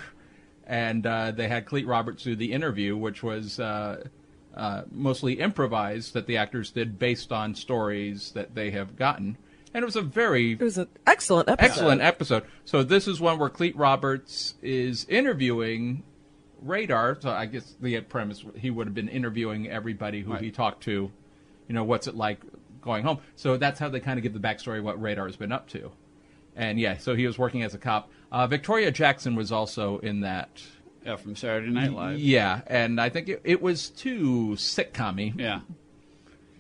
and they had Cleet Roberts do the interview, which was mostly improvised that the actors did based on stories that they have gotten. And it was an excellent episode. Excellent episode. So this is one where Cleet Roberts is interviewing Radar. So I guess the premise, he would have been interviewing everybody who he talked to. What's it like going home. So that's how they kind of give the backstory of what Radar's been up to. And yeah, so he was working as a cop. Victoria Jackson was also in that. Yeah, from Saturday Night Live. Yeah, and I think it was too sitcom-y. Yeah.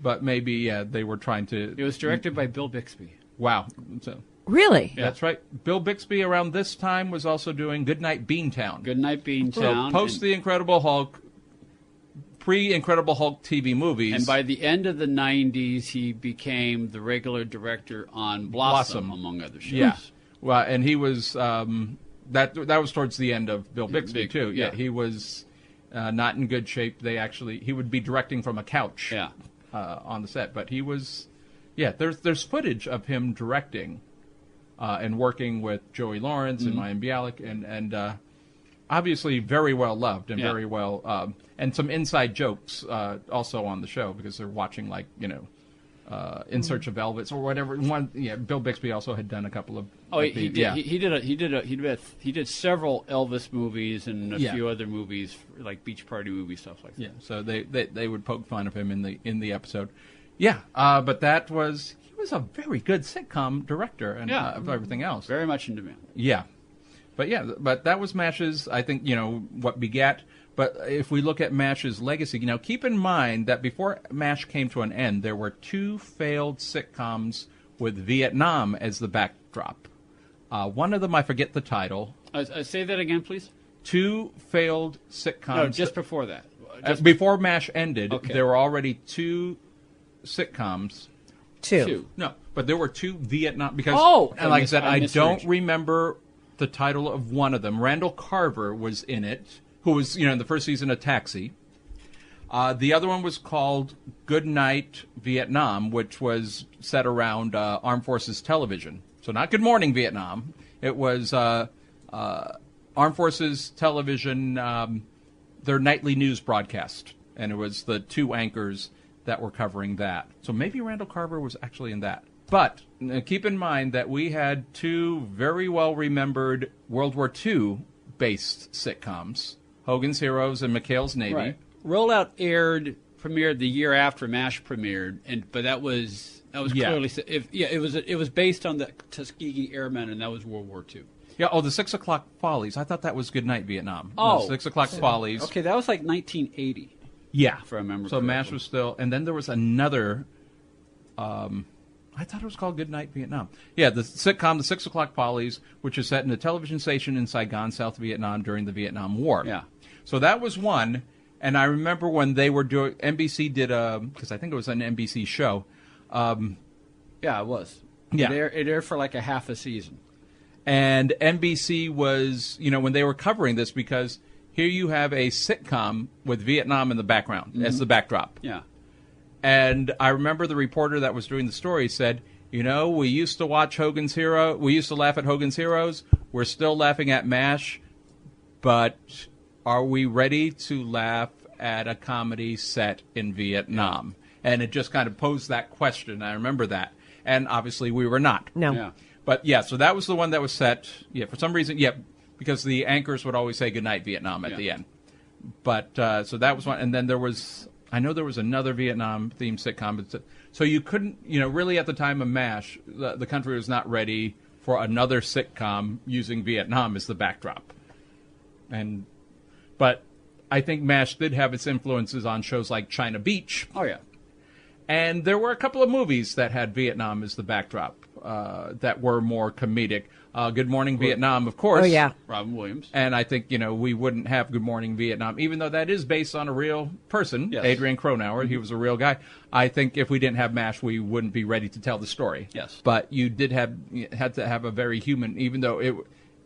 But maybe they were trying to... It was directed by Bill Bixby. Wow. So, Really? yeah. That's right. Bill Bixby around this time was also doing Goodnight Beantown. Goodnight Beantown. So post the Incredible Hulk, pre-Incredible Hulk TV movies. And by the end of the 90s, he became the regular director on Blossom. Among other shows. Yeah. Well, and he was... that was towards the end of Bill Bixby, too. Yeah, he was not in good shape. He would be directing from a couch on the set. But he was... Yeah, there's footage of him directing and working with Joey Lawrence and Mayim Bialik, and obviously very well loved and very well, and some inside jokes also on the show because they're watching In Search of Velvets or whatever. Bill Bixby also had done a couple of. Oh, he did several Elvis movies and a few other movies like Beach Party movie stuff like that. Yeah, so they would poke fun of him in the episode. Yeah, but he was a very good sitcom director and of everything else. Very much in demand. Yeah. But that was MASH's, I think, what begat. But if we look at MASH's legacy, keep in mind that before MASH came to an end, there were 2 failed sitcoms with Vietnam as the backdrop. One of them, I forget the title. Say that again, please. 2 failed sitcoms. No, just before that. Before MASH ended, there were already 2 sitcoms. 2. No, but there were 2 Vietnam because and like I said, I don't remember the title of one of them. Randall Carver was in it, who was in the first season of Taxi. The other one was called Good Night Vietnam, which was set around Armed Forces Television. So not Good Morning Vietnam. It was Armed Forces Television, their nightly news broadcast, and it was the 2 anchors that were covering that. So maybe Randall Carver was actually in that. But keep in mind that we had 2 very well-remembered World War II based sitcoms, Hogan's Heroes and McHale's Navy. Right. Rollout premiered the year after MASH premiered, but that was clearly it was based on the Tuskegee Airmen, and that was World War II. Yeah. Oh, the 6 O'Clock Follies. I thought that was Goodnight Vietnam. Oh, no, 6 O'Clock Follies. Okay, that was like 1980. Yeah, if I remember. So MASH was still, and then there was another. I thought it was called Goodnight Vietnam. Yeah, the sitcom, the 6 O'Clock Follies, which is set in a television station in Saigon, South Vietnam during the Vietnam War. Yeah. So that was one, and I remember when they were doing, NBC did because I think it was an NBC show. Yeah, it was. Yeah. It aired for like a half a season. And NBC was, when they were covering this, because here you have a sitcom with Vietnam in the background as the backdrop. Yeah. And I remember the reporter that was doing the story said, we used to watch Hogan's Hero. We used to laugh at Hogan's Heroes. We're still laughing at MASH. But are we ready to laugh at a comedy set in Vietnam? And it just kind of posed that question. I remember that. And obviously we were not. No. Yeah. But, so that was the one that was set. Yeah, for some reason, because the anchors would always say Goodnight Vietnam at the end. But, so that was one. And then there was... I know there was another Vietnam-themed sitcom. So you couldn't, really at the time of MASH, the country was not ready for another sitcom using Vietnam as the backdrop. But I think MASH did have its influences on shows like China Beach. Oh, yeah. And there were a couple of movies that had Vietnam as the backdrop that were more comedic. Good Morning Vietnam, of course. Oh, yeah. Robin Williams. And I think, we wouldn't have Good Morning Vietnam, even though that is based on a real person, yes. Adrian Cronauer. He was a real guy. I think if we didn't have MASH, we wouldn't be ready to tell the story. Yes. But you had to have a very human, even though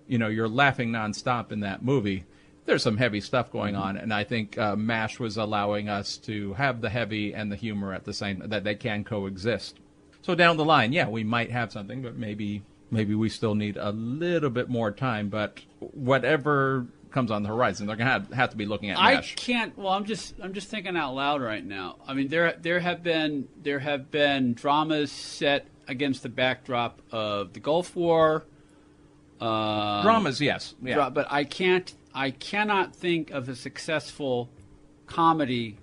you're laughing nonstop in that movie. There's some heavy stuff going on, and I think MASH was allowing us to have the heavy and the humor at the same, that they can coexist. So down the line, we might have something, but maybe we still need a little bit more time. But whatever comes on the horizon, they're going to have to be looking at MASH. I can't. Well, I'm just thinking out loud right now. I mean, there have been dramas set against the backdrop of the Gulf War. Dramas, yes, yeah. But I cannot think of a successful comedy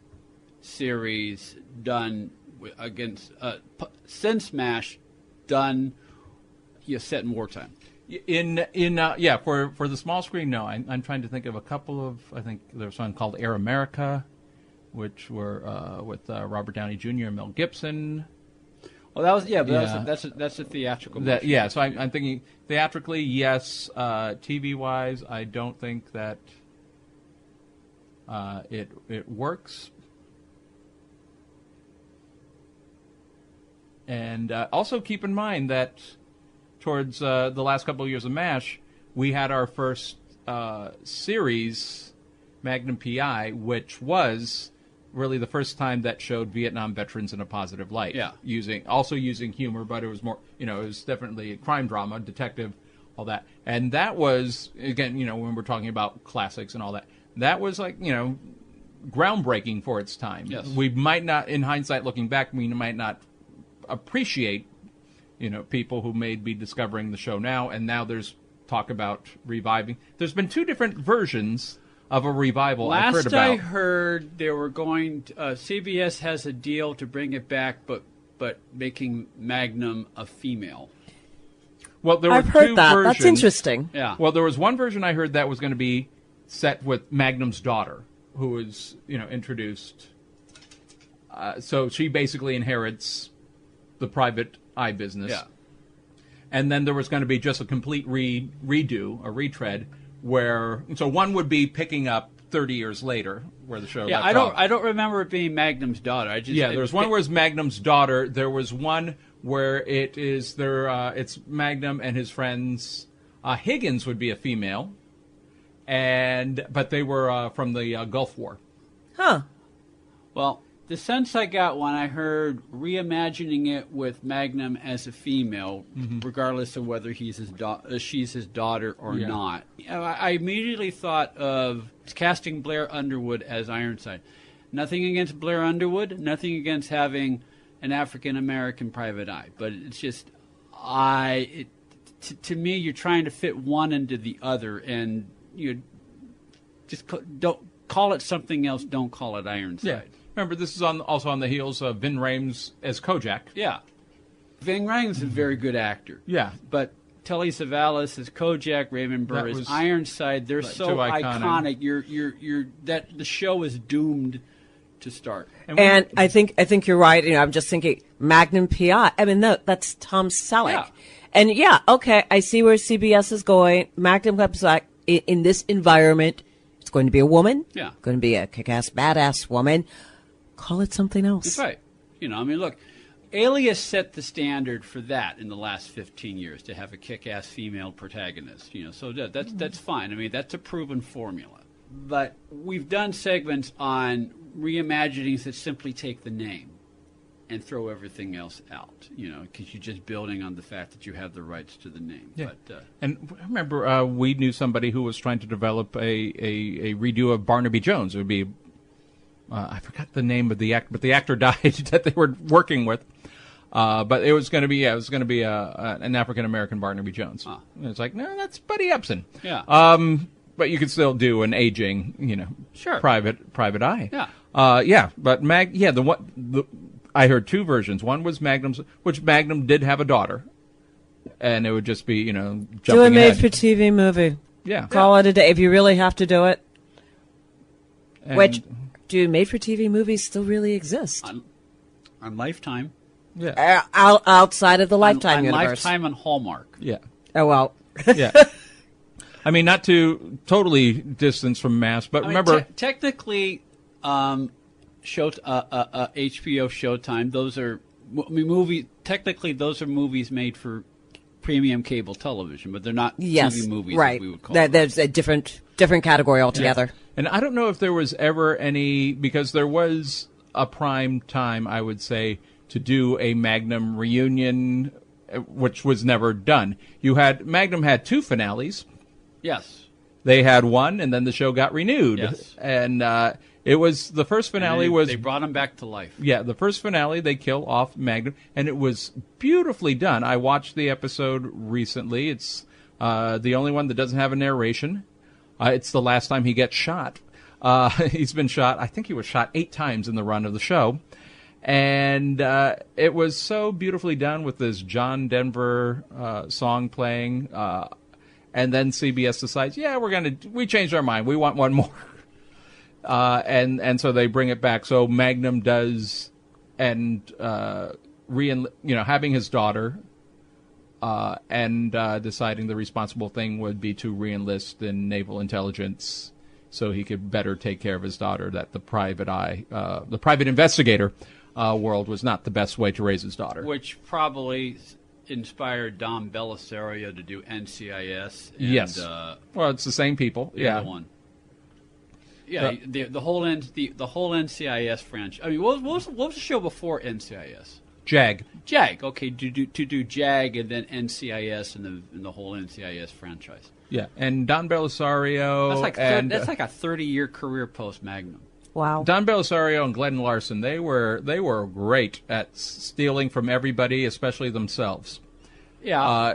series done against since MASH done set in wartime? For the small screen, no. I'm trying to think of a couple of. I think there's one called Air America, which were with Robert Downey Jr. and Mel Gibson. Well, that's a theatrical. So I'm thinking theatrically, yes. TV wise, I don't think that it works. And also keep in mind that towards the last couple of years of MASH, we had our first series, Magnum P.I., which was really the first time that showed Vietnam veterans in a positive light. Yeah. Using humor, but it was more, it was definitely a crime drama, detective, all that. And that was, again, when we're talking about classics and all that, that was like, groundbreaking for its time. Yes. We might not, in hindsight, looking back, we might not appreciate, people who may be discovering the show now, and now there's talk about reviving. There's been two different versions of a revival I've heard about. Last I heard, they were going to, CBS has a deal to bring it back, but making Magnum a female. Well, there were I've heard two that. versions. That's interesting. Yeah. Well, there was one version I heard that was going to be set with Magnum's daughter, who was, introduced. So she basically inherits the private eye business. Yeah. And then there was going to be just a complete redo, a retread, where one would be picking up 30 years later, where the show left off. I don't remember it being Magnum's daughter. There's one where it's Magnum's daughter. There was one where it's Magnum and his friends. Higgins would be a female, but they were from the Gulf War. Huh. Well, the sense I got when I heard reimagining it with Magnum as a female, regardless of whether she's his daughter or not, I immediately thought of casting Blair Underwood as Ironside. Nothing against Blair Underwood, nothing against having an African-American private eye, but it's just, to me, you're trying to fit one into the other, and you just don't call it something else, don't call it Ironside. Yeah. Remember, this is also on the heels of Vin Rhames as Kojak. Yeah. Vin Rhames is a very good actor. Yeah. But Telly Savalas as Kojak, Raymond Burr as Ironside. They're so iconic. The show is doomed to start. And I think you're right. I'm just thinking Magnum P.I. I mean, that's Tom Selleck. Yeah. And okay, I see where CBS is going. Magnum comes back in this environment. It's going to be a woman. Yeah. Going to be a kick-ass, badass woman. Call it something else. That's right. Look, Alias set the standard for that in the last 15 years, to have a kick-ass female protagonist. So that's fine. I mean, that's a proven formula. But we've done segments on reimaginings that simply take the name and throw everything else out, because you're just building on the fact that you have the rights to the name. Yeah. But, and I remember we knew somebody who was trying to develop a redo of Barnaby Jones. It would be, I forgot the name of the actor, but the actor died that they were working with. But it was going to be, an African-American Barnaby Jones. Huh. And it's like, no, that's Buddy Epson. Yeah. But you could still do an aging, sure, private eye. Yeah. But I heard two versions. One was Magnum's, which Magnum did have a daughter, and it would just be, jumping do a ahead. made-for-TV movie. Yeah. Call it a day if you really have to do it. And Which, do made-for-TV movies still really exist? On Lifetime. Yeah. Outside of the Lifetime on universe. Lifetime and Hallmark. Yeah. Oh, well. Yeah. I mean, not to totally distance from MASH, but remember... technically, HBO Showtime, those are technically those are movies made for premium cable television, but they're not TV movies, right. as we would call them. There's a different category altogether. Yeah. And I don't know if there was ever any, because there was a prime time, I would say, to do a Magnum reunion, which was never done. Magnum had two finales. Yes. They had one, and then the show got renewed. Yes. And it was, the first finale they brought him back to life. Yeah, the first finale, they kill off Magnum, and it was beautifully done. I watched the episode recently. It's the only one that doesn't have a narration. It's the last time he gets shot. He's been shot, I think he was shot 8 times in the run of the show. And it was so beautifully done with this John Denver song playing. And then CBS decides, we changed our mind. We want one more. And so they bring it back. So Magnum does, and having his daughter, and deciding the responsible thing would be to re-enlist in naval intelligence so he could better take care of his daughter. That the private investigator world was not the best way to raise his daughter. Which probably inspired Dom Belisario to do NCIS. And, yes. Well, it's the same people. The other one. Yeah, the whole NCIS franchise. I mean, what was the show before NCIS? JAG. Okay, to do JAG and then NCIS and the whole NCIS franchise. Yeah, and Don Belisario. That's like a 30-year career post Magnum. Wow. Don Belisario and Glenn Larson, they were great at stealing from everybody, especially themselves. Yeah.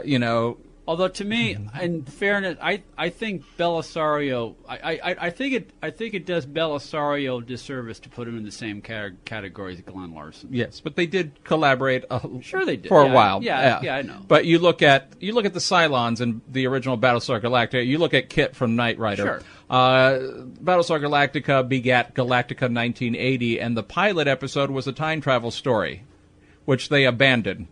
Although to me, in fairness, I think Belisario, I think it does Belisario a disservice to put him in the same category as Glenn Larson. Yes, but they did collaborate. Sure, they did for a while. Yeah, I know. But you look at the Cylons in the original Battlestar Galactica. You look at Kit from Knight Rider. Sure. Battlestar Galactica begat Galactica 1980, and the pilot episode was a time travel story, which they abandoned.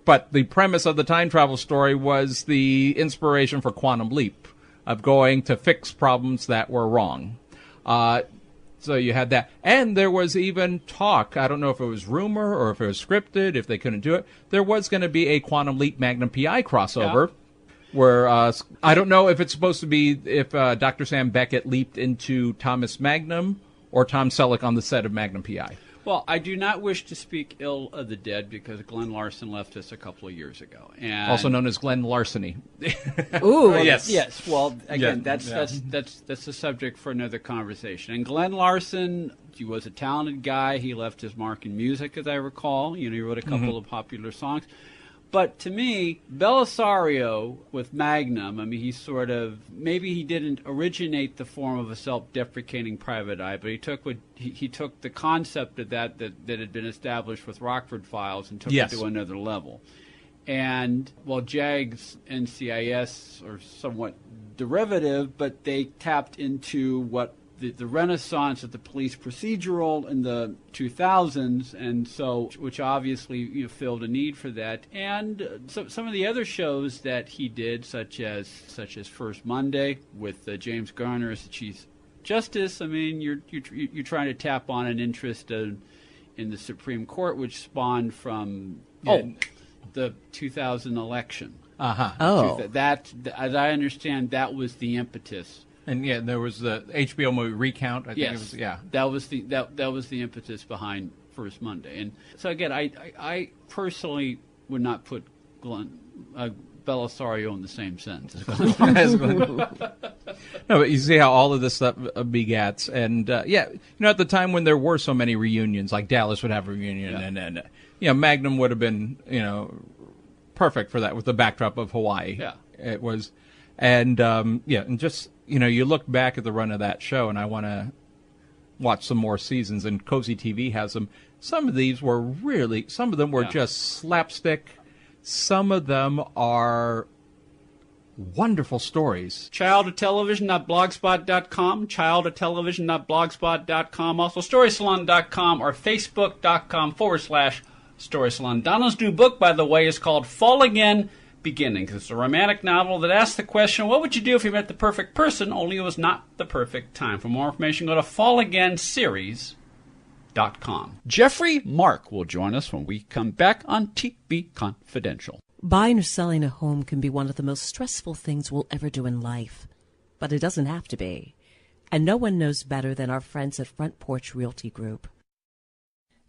But the premise of the time travel story was the inspiration for Quantum Leap, of going to fix problems that were wrong. So you had that. And there was even talk, I don't know if it was rumor or if it was scripted, if they couldn't do it, there was going to be a Quantum Leap Magnum PI crossover. Yeah. Where I don't know if it's supposed to be if Dr. Sam Beckett leaped into Thomas Magnum or Tom Selleck on the set of Magnum PI. Well, I do not wish to speak ill of the dead because Glenn Larson left us a couple of years ago, and also known as Glenn Larceny. Ooh, yes. Well, again, that's the subject for another conversation. And Glenn Larson, he was a talented guy. He left his mark in music, as I recall. He wrote a couple of popular songs. But to me, Belisario with Magnum, I mean, maybe he didn't originate the form of a self-deprecating private eye, but he took the concept of that had been established with Rockford Files and took it to another level. And while JAG's NCIS are somewhat derivative, but they tapped into what the renaissance of the police procedural in the 2000s, and so which obviously filled a need for that. And some of the other shows that he did, such as First Monday with James Garner as the Chief Justice. I mean, you're trying to tap on an interest in the Supreme Court, which spawned from the 2000 election. That, as I understand, that was the impetus. And there was the HBO movie Recount. I think it was, that was the impetus behind First Monday. And so again, I personally would not put Belisario in the same sentence as Glenn. No, but you see how all of this stuff begats, and at the time when there were so many reunions, like Dallas would have a reunion, and Magnum would have been perfect for that with the backdrop of Hawaii. Yeah, it was, and and just. You look back at the run of that show, and I want to watch some more seasons, and Cozy TV has them. Some of these were some of them were just slapstick. Some of them are wonderful stories. Childoftelevision.blogspot.com, childoftelevision.blogspot.com, also storysalon.com or facebook.com/storysalon. Donald's new book, by the way, is called Fall Again, Beginnings. It's a romantic novel that asks the question, what would you do if you met the perfect person, only it was not the perfect time? For more information, go to fallagainseries.com. Geoffrey Mark will join us when we come back on TV Confidential. Buying or selling a home can be one of the most stressful things we'll ever do in life, but it doesn't have to be. And no one knows better than our friends at Front Porch Realty Group.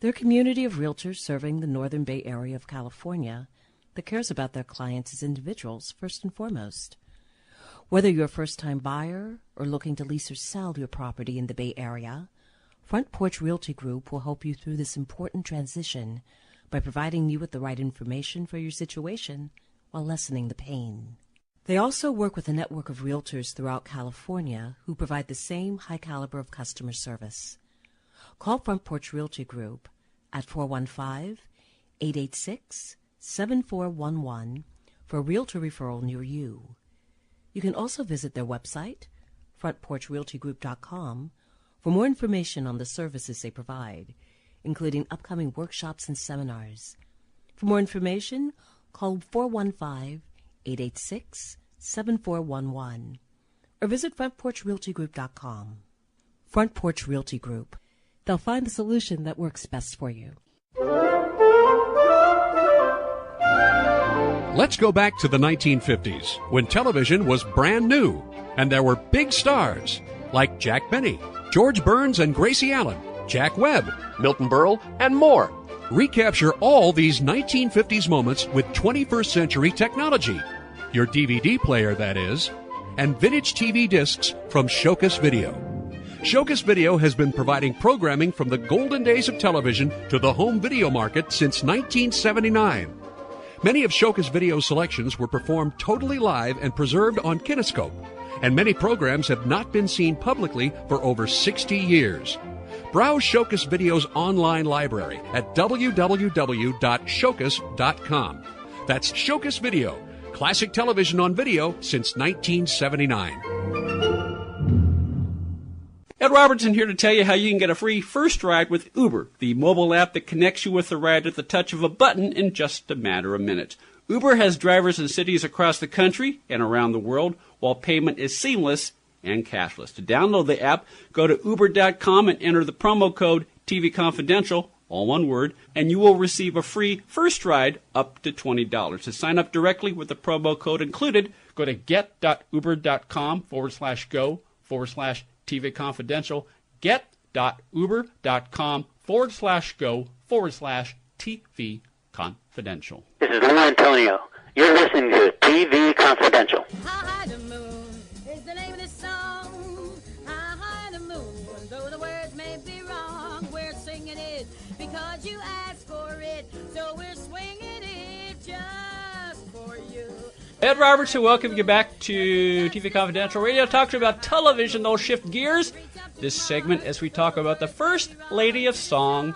They're a community of realtors serving the Northern Bay Area of California that cares about their clients as individuals first and foremost. Whether you're a first-time buyer or looking to lease or sell your property in the Bay Area, Front Porch Realty Group will help you through this important transition by providing you with the right information for your situation while lessening the pain. They also work with a network of realtors throughout California who provide the same high caliber of customer service. Call Front Porch Realty Group at 415-886-7411 for a realtor referral near you. You can also visit their website, frontporchrealtygroup.com, for more information on the services they provide, including upcoming workshops and seminars. For more information, call 415-886-7411 or visit frontporchrealtygroup.com. Front Porch Realty Group. They'll find the solution that works best for you. Let's go back to the 1950s, when television was brand new, and there were big stars like Jack Benny, George Burns and Gracie Allen, Jack Webb, Milton Berle, and more. Recapture all these 1950s moments with 21st century technology. Your DVD player, that is, and vintage TV discs from Showcase Video. Showcase Video has been providing programming from the golden days of television to the home video market since 1979. Many of Showcase Video's selections were performed totally live and preserved on kinescope, and many programs have not been seen publicly for over 60 years. Browse Showcase Video's online library at www.showcase.com. That's Showcase Video, classic television on video since 1979. Ed Robertson here to tell you how you can get a free first ride with Uber, the mobile app that connects you with the ride at the touch of a button in just a matter of minutes. Uber has drivers in cities across the country and around the world, while payment is seamless and cashless. To download the app, go to uber.com and enter the promo code TV Confidential, all one word, and you will receive a free first ride up to $20. To sign up directly with the promo code included, go to get.uber.com/go/TV Confidential, get.uber.com/go/TV Confidential. This is Lou Antonio. You're listening to TV Confidential. High the moon is the name of this song. High the moon, though the words may be wrong, we're singing it because you asked for it, so we're swinging it just for you. Ed Robertson, welcome you back to TV Confidential Radio Talk Show about television. They'll shift gears this segment as we talk about the First Lady of Song,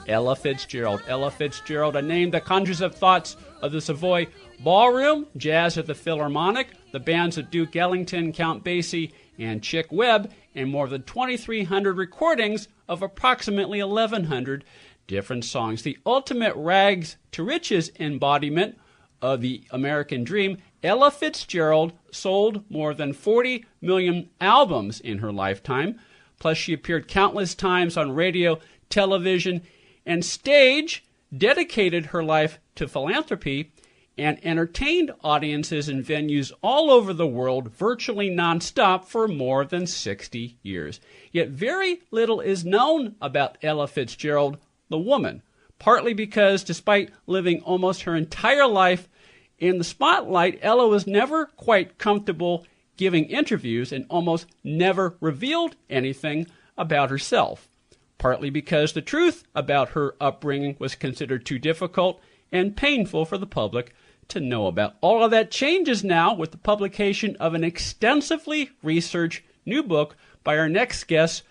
Ella Fitzgerald. Ella Fitzgerald, a name that conjures up thoughts of the Savoy Ballroom, jazz at the Philharmonic, the bands of Duke Ellington, Count Basie, and Chick Webb, and more than 2,300 recordings of approximately 1,100 different songs. The ultimate rags to riches embodiment of the American dream, Ella Fitzgerald sold more than 40 million albums in her lifetime. Plus, she appeared countless times on radio, television, and stage, dedicated her life to philanthropy, and entertained audiences in venues all over the world virtually nonstop for more than 60 years. Yet very little is known about Ella Fitzgerald, the woman, partly because despite living almost her entire life in the spotlight, Ella was never quite comfortable giving interviews and almost never revealed anything about herself, partly because the truth about her upbringing was considered too difficult and painful for the public to know about. All of that changes now with the publication of an extensively researched new book by our next guest,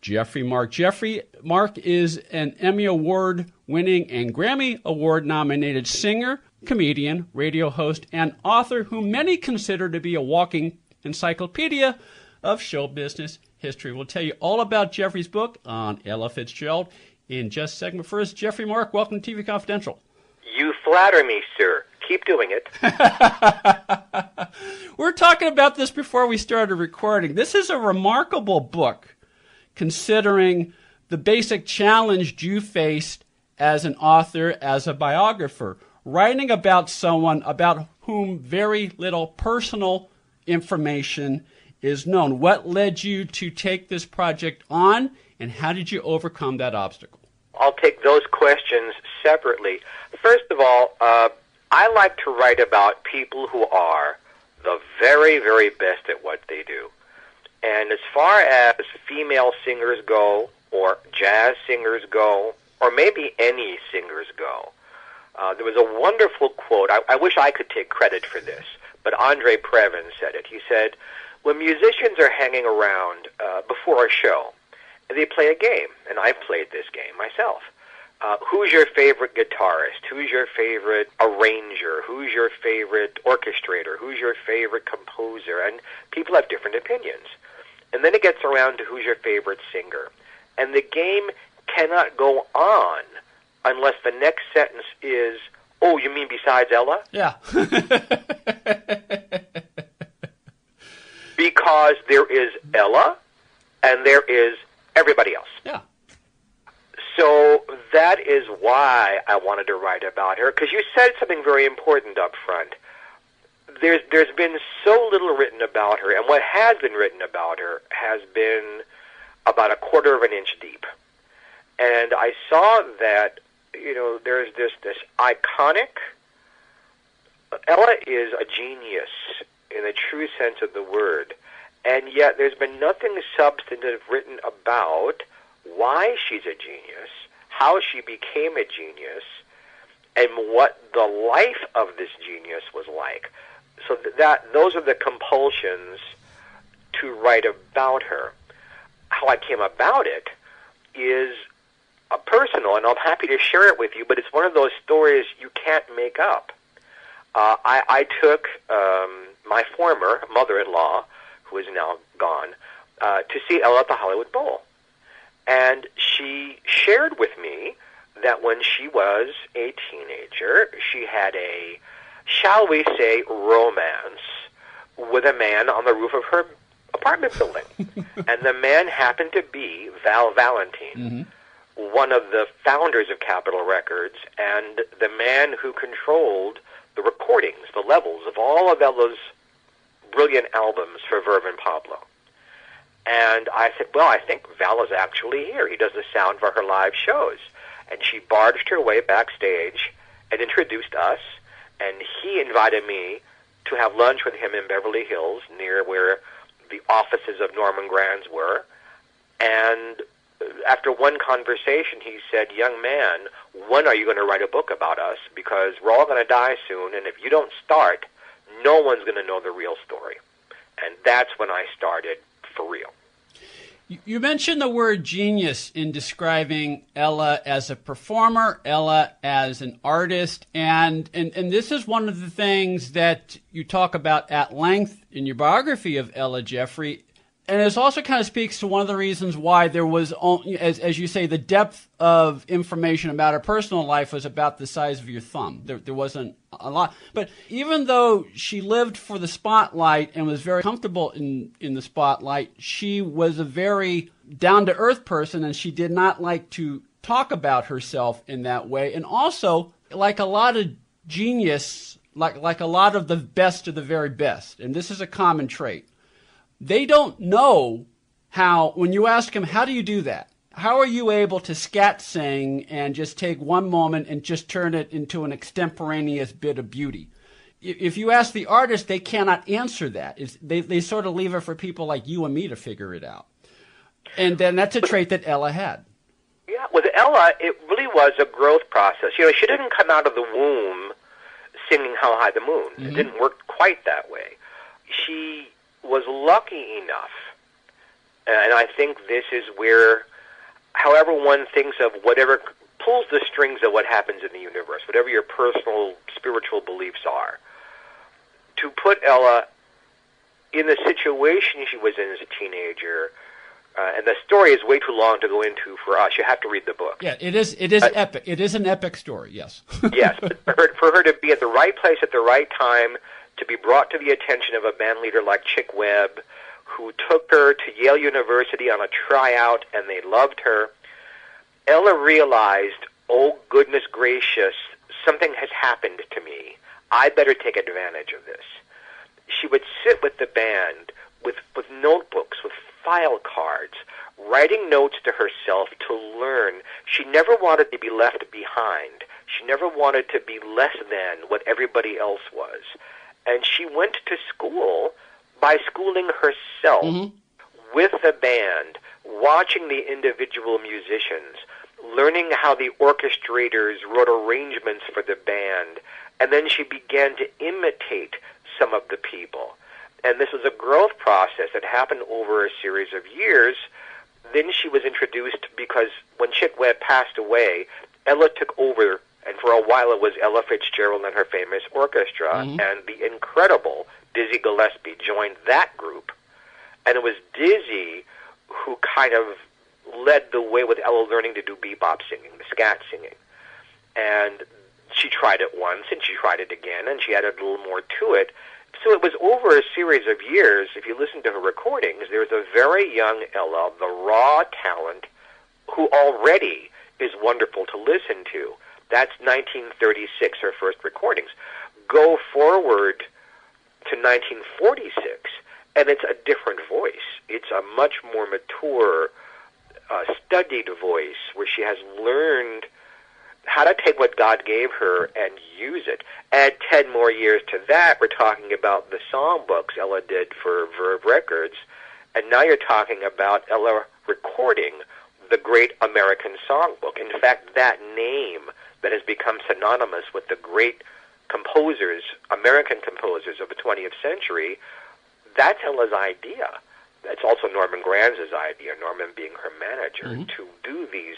Geoffrey Mark. Geoffrey Mark is an Emmy Award-winning and Grammy Award-nominated singer, comedian, radio host, and author whom many consider to be a walking encyclopedia of show business history. We'll tell you all about Geoffrey's book on Ella Fitzgerald in just a segment. First, Geoffrey Mark, welcome to TV Confidential. You flatter me, sir. Keep doing it. We're talking about this before we started recording. This is a remarkable book, considering the basic challenge you faced as an author, as a biographer, writing about someone about whom very little personal information is known. What led you to take this project on, and how did you overcome that obstacle? I'll take those questions separately. First of all, I like to write about people who are the very, very best at what they do. And as far as female singers go, or jazz singers go, or maybe any singers go, there was a wonderful quote. I wish I could take credit for this, but Andre Previn said it. He said, when musicians are hanging around before a show, they play a game, and I've played this game myself. who's your favorite guitarist? Who's your favorite arranger? Who's your favorite orchestrator? Who's your favorite composer? And people have different opinions. And then it gets around to who's your favorite singer. And the game cannot go on unless the next sentence is, oh, you mean besides Ella? Yeah. Because there is Ella and there is everybody else. Yeah. So that is why I wanted to write about her, because you said something very important up front. There's been so little written about her, and what has been written about her has been about a quarter of an inch deep. And I saw that, there's this iconic... Ella is a genius in the true sense of the word, and yet there's been nothing substantive written about why she's a genius, how she became a genius, and what the life of this genius was like. So those are the compulsions to write about her. How I came about it is personal, and I'm happy to share it with you, but it's one of those stories you can't make up. I took my former mother-in-law, who is now gone, to see Ella at the Hollywood Bowl. And she shared with me that when she was a teenager, she had a, shall we say, romance with a man on the roof of her apartment building. And the man happened to be Val Valentine, one of the founders of Capitol Records, and the man who controlled the recordings, the levels of all of Ella's brilliant albums for Verve and Pablo. And I said, well, I think Val is actually here. He does the sound for her live shows. And she barged her way backstage and introduced us, and he invited me to have lunch with him in Beverly Hills, near where the offices of Norman Granz were. And after one conversation, he said, young man, when are you going to write a book about us? Because we're all going to die soon, and if you don't start, no one's going to know the real story. And that's when I started for real. You mentioned the word genius in describing Ella as a performer, Ella as an artist, and this is one of the things that you talk about at length in your biography of Ella, Geoffrey. And it also kind of speaks to one of the reasons why there was, as you say, the depth of information about her personal life was about the size of your thumb. There wasn't a lot. But even though she lived for the spotlight and was very comfortable in the spotlight, she was a very down-to-earth person, and she did not like to talk about herself in that way. And also, like a lot of genius, like a lot of the best of the very best, and this is a common trait, they don't know how, when you ask them, how do you do that? How are you able to scat sing and just take one moment and just turn it into an extemporaneous bit of beauty? If you ask the artist, they cannot answer that. They sort of leave it for people like you and me to figure it out. And then that's a trait that Ella had. Yeah, with Ella, it really was a growth process. She didn't come out of the womb singing How High the Moon. Mm-hmm. It didn't work quite that way. She was lucky enough, and I think this is where, however one thinks of whatever pulls the strings of what happens in the universe, whatever your personal spiritual beliefs are, to put Ella in the situation she was in as a teenager, and the story is way too long to go into for us. You have to read the book. Yeah, it is epic. It is an epic story, yes. Yes, but for her to be at the right place at the right time, to be brought to the attention of a band leader like Chick Webb, who took her to Yale University on a tryout, and they loved her. Ella realized, oh, goodness gracious, something has happened to me. I better take advantage of this. She would sit with the band with notebooks, with file cards, writing notes to herself to learn. She never wanted to be left behind. She never wanted to be less than what everybody else was. And she went to school by schooling herself with the band, watching the individual musicians, learning how the orchestrators wrote arrangements for the band, and then she began to imitate some of the people. And this was a growth process that happened over a series of years. Then she was introduced, because when Chick Webb passed away, Ella took over, and for a while it was Ella Fitzgerald and her famous orchestra, and the incredible Dizzy Gillespie joined that group. And it was Dizzy who kind of led the way with Ella learning to do bebop singing, the scat singing. And she tried it once, and she tried it again, and she added a little more to it. So it was over a series of years. If you listen to her recordings, there's a very young Ella, the raw talent, who already is wonderful to listen to. That's 1936, her first recordings. Go forward to 1946, and it's a different voice. It's a much more mature, studied voice where she has learned how to take what God gave her and use it. Add 10 more years to that, we're talking about the songbooks Ella did for Verve Records, and now you're talking about Ella recording the Great American Songbook. In fact, that name that has become synonymous with the great composers, American composers of the 20th century, that's Ella's idea. That's also Norman Granz's idea, Norman being her manager, to do these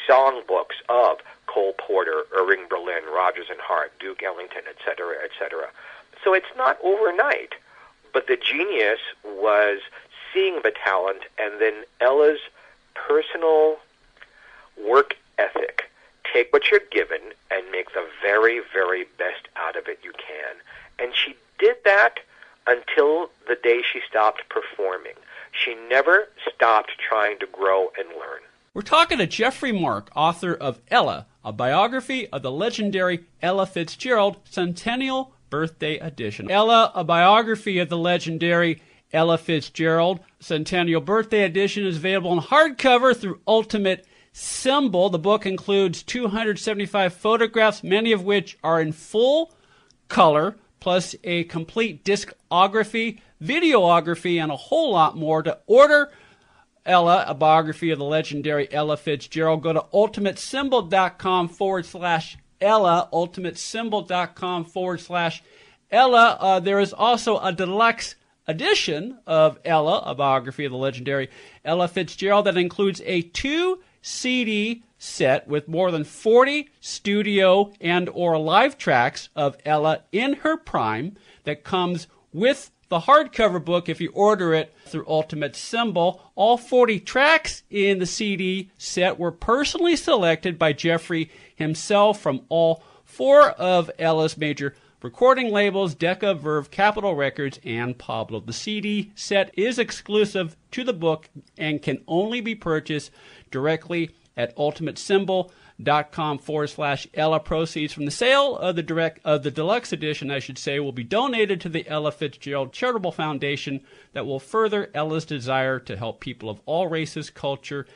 songbooks of Cole Porter, Irving Berlin, Rodgers and Hart, Duke Ellington, etc., etc. So it's not overnight, but the genius was seeing the talent and then Ella's personal work ethic. Take what you're given and make the very, very best out of it you can. And she did that until the day she stopped performing. She never stopped trying to grow and learn. We're talking to Geoffrey Mark, author of Ella, a biography of the legendary Ella Fitzgerald Centennial Birthday Edition. Ella, a biography of the legendary Ella Fitzgerald Centennial Birthday Edition is available in hardcover through Ultimate Symbol. The book includes 275 photographs, many of which are in full color, plus a complete discography, videography, and a whole lot more. To order Ella, a biography of the legendary Ella Fitzgerald, go to ultimatesymbol.com/Ella, ultimatesymbol.com/Ella. There is also a deluxe edition of Ella, a biography of the legendary Ella Fitzgerald, that includes a 2-CD set with more than 40 studio and or live tracks of Ella in her prime that comes with the hardcover book if you order it through Ultimate Symbol. All 40 tracks in the CD set were personally selected by Geoffrey himself from all 4 of Ella's major recording labels: Decca, Verve, Capitol Records, and Pablo. The CD set is exclusive to the book and can only be purchased directly at ultimatesymbol.com/Ella. Proceeds from the sale of the deluxe edition, will be donated to the Ella Fitzgerald Charitable Foundation that will further Ella's desire to help people of all races, culture,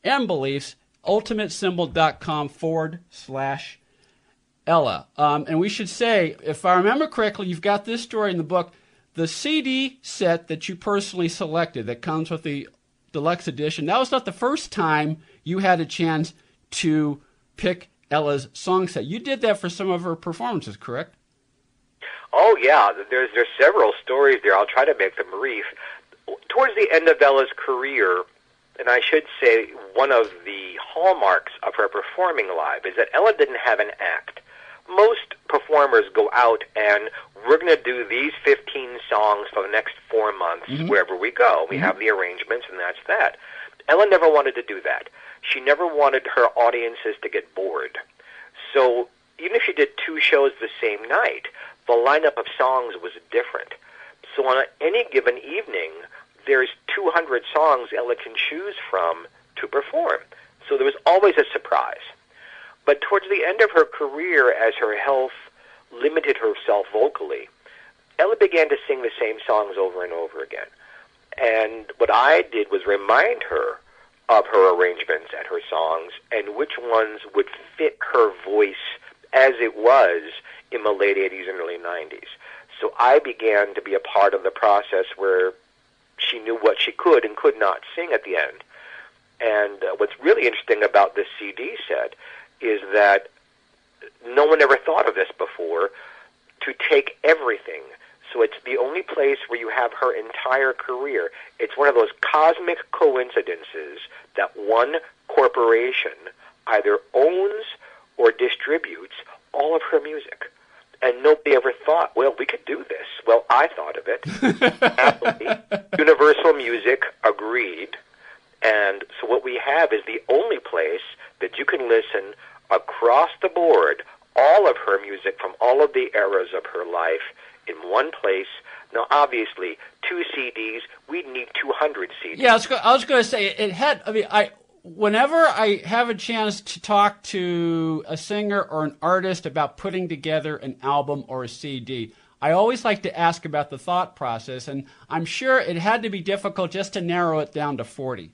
and beliefs. ultimatesymbol.com/Ella. And we should say, if I remember correctly, you've got this story in the book. The CD set that you personally selected that comes with the deluxe edition, that was not the first time you had a chance to pick Ella's song set. You did that for some of her performances, correct? Oh, yeah. There's several stories there. I'll try to make them brief. Towards the end of Ella's career, and I should say one of the hallmarks of her performing live is that Ella didn't have an act. Most performers go out and we're going to do these 15 songs for the next 4 months wherever we go. We have the arrangements and that's that. Ella never wanted to do that. She never wanted her audiences to get bored. So even if she did 2 shows the same night, the lineup of songs was different. So on any given evening, there's 200 songs Ella can choose from to perform. So there was always a surprise. But towards the end of her career, as her health limited herself vocally, Ella began to sing the same songs over and over again. And what I did was remind her of her arrangements and her songs and which ones would fit her voice as it was in the late 80s and early 90s. So I began to be a part of the process where she knew what she could and could not sing at the end. And what's really interesting about this CD set is that no one ever thought of this before, to take everything. So it's the only place where you have her entire career. It's one of those cosmic coincidences that one corporation either owns or distributes all of her music. And nobody ever thought, well, we could do this. Well, I thought of it. Happily, Universal Music agreed. And so what we have is the only place that you can listen across the board, all of her music from all of the eras of her life in one place. Now, obviously, 2 CDs, we'd need 200 CDs. Yeah, I was going to say, it had, whenever I have a chance to talk to a singer or an artist about putting together an album or a CD, I always like to ask about the thought process, and I'm sure it had to be difficult just to narrow it down to 40.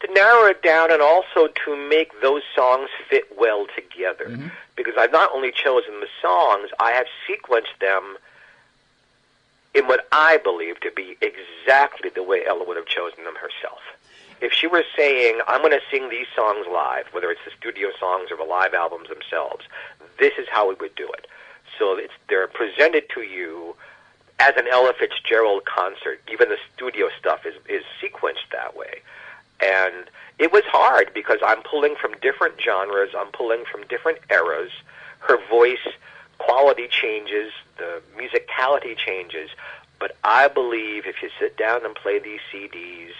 To narrow it down and also to make those songs fit well together. Mm-hmm. Because I've not only chosen the songs, I have sequenced them in what I believe to be exactly the way Ella would have chosen them herself. If she were saying, I'm going to sing these songs live, whether it's the studio songs or the live albums themselves, this is how we would do it. So they're presented to you as an Ella Fitzgerald concert. Even the studio stuff is sequenced that way. And it was hard because I'm pulling from different genres, I'm pulling from different eras. Her voice quality changes, the musicality changes. But I believe if you sit down and play these CDs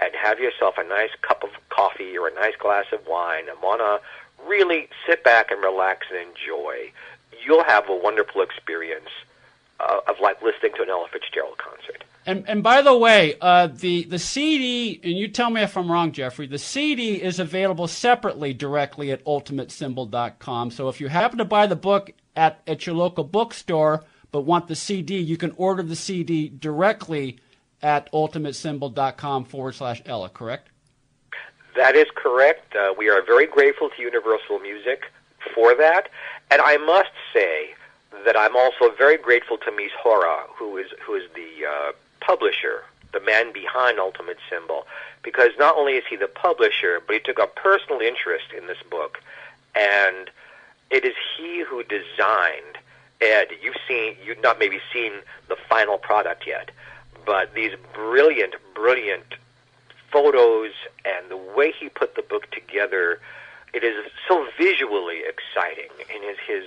and have yourself a nice cup of coffee or a nice glass of wine and want to really sit back and relax and enjoy, you'll have a wonderful experience of like listening to an Ella Fitzgerald concert. And by the way, the CD, and you tell me if I'm wrong, Geoffrey, the CD is available separately directly at ultimatesymbol.com. So if you happen to buy the book at your local bookstore but want the CD, you can order the CD directly at ultimatesymbol.com/Ella, correct? That is correct. We are very grateful to Universal Music for that. And I must say that I'm also very grateful to Mies Hora, who is the publisher, the man behind Ultimate Symbol, because not only is he the publisher, but he took a personal interest in this book, and it is he who designed. Ed, you've not maybe seen the final product yet, but these brilliant photos and the way he put the book together, it is so visually exciting, and his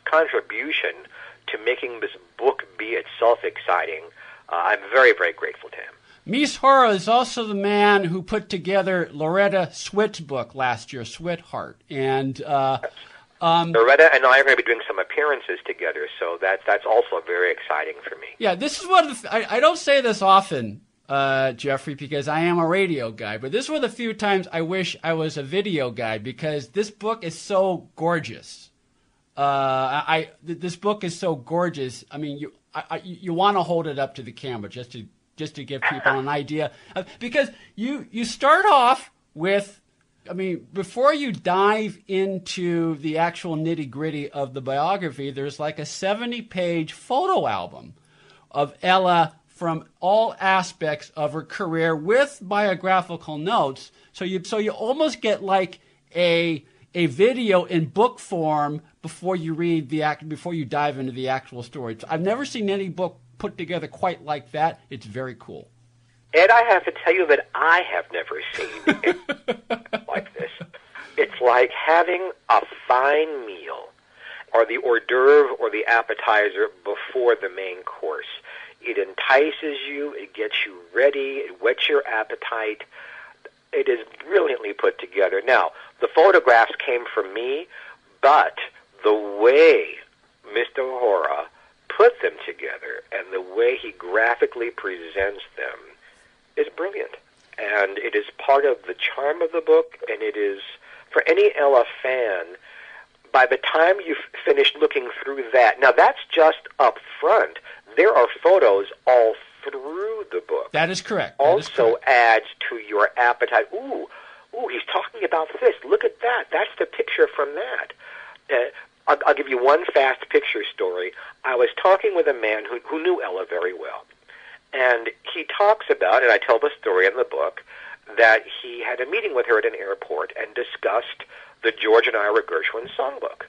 contribution to making this book be itself exciting, I'm very, very grateful to him. Mies Hora is also the man who put together Loretta Swit's book last year, Sweetheart. And Loretta and I are going to be doing some appearances together, so that's also very exciting for me. Yeah, this is one of the... I don't say this often, Geoffrey, because I am a radio guy, but this is one of the few times I wish I was a video guy, because this book is so gorgeous. This book is so gorgeous. I mean, you want to hold it up to the camera just to give people an idea, because you start off with, I mean, before you dive into the actual nitty-gritty of the biography, there's like a 70-page photo album of Ella from all aspects of her career with biographical notes. So you almost get like a video in book form before you before you dive into the actual story. I've never seen any book put together quite like that. It's very cool. Ed, I have to tell you that I have never seen anything like this. It's like having a fine meal, or the hors d'oeuvre or the appetizer before the main course. It entices you, it gets you ready, it whets your appetite. It is brilliantly put together. Now, the photographs came from me, but the way Mr. Hora put them together and the way he graphically presents them is brilliant. And it is part of the charm of the book, and it is, for any Ella fan, by the time you've finished looking through that, now that's just up front. There are photos all through the book. That is correct. Also adds to your appetite. Ooh, he's talking about this. Look at that. That's the picture from that. I'll give you one fast picture story. I was talking with a man who knew Ella very well. And he talks about, and I tell the story in the book, that he had a meeting with her at an airport and discussed the George and Ira Gershwin songbook.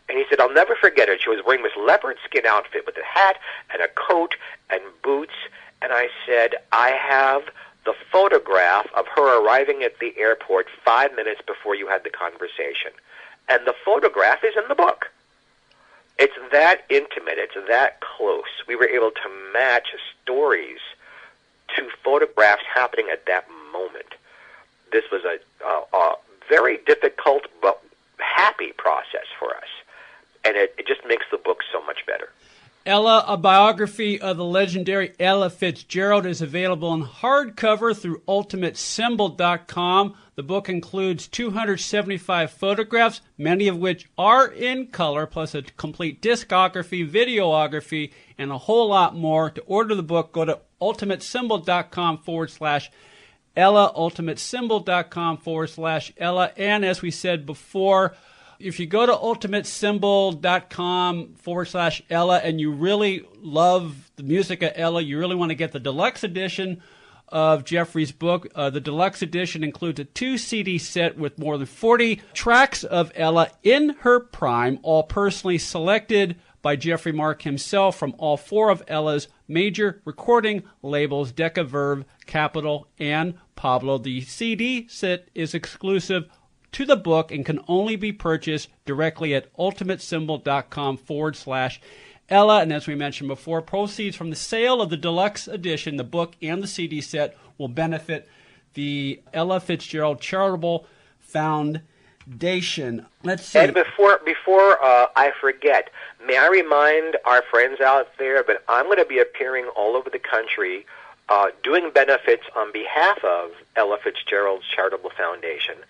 And he said, I'll never forget it. She was wearing this leopard skin outfit with a hat and a coat and boots. And I said, I have the photograph of her arriving at the airport 5 minutes before you had the conversation. And the photograph is in the book. It's that intimate. It's that close. We were able to match stories to photographs happening at that moment. This was a very difficult but happy process for us. And it just makes the book so much better. Ella, a biography of the legendary Ella Fitzgerald, is available in hardcover through ultimatesymbol.com. The book includes 275 photographs, many of which are in color, plus a complete discography, videography, and a whole lot more. To order the book, go to ultimatesymbol.com/Ella, ultimatesymbol.com/Ella. And as we said before, if you go to ultimatesymbol.com/Ella and you really love the music of Ella, you really want to get the deluxe edition of Geoffrey's book. The deluxe edition includes a 2-CD set with more than 40 tracks of Ella in her prime, all personally selected by Geoffrey Mark himself from all 4 of Ella's major recording labels, Decca, Verve, Capitol, and Pablo. The CD set is exclusive to the book and can only be purchased directly at ultimatesymbol.com/Ella. And as we mentioned before, proceeds from the sale of the deluxe edition, the book and the CD set, will benefit the Ella Fitzgerald Charitable Foundation. Let's see. And before I forget, may I remind our friends out there that I'm going to be appearing all over the country doing benefits on behalf of Ella Fitzgerald's Charitable Foundation.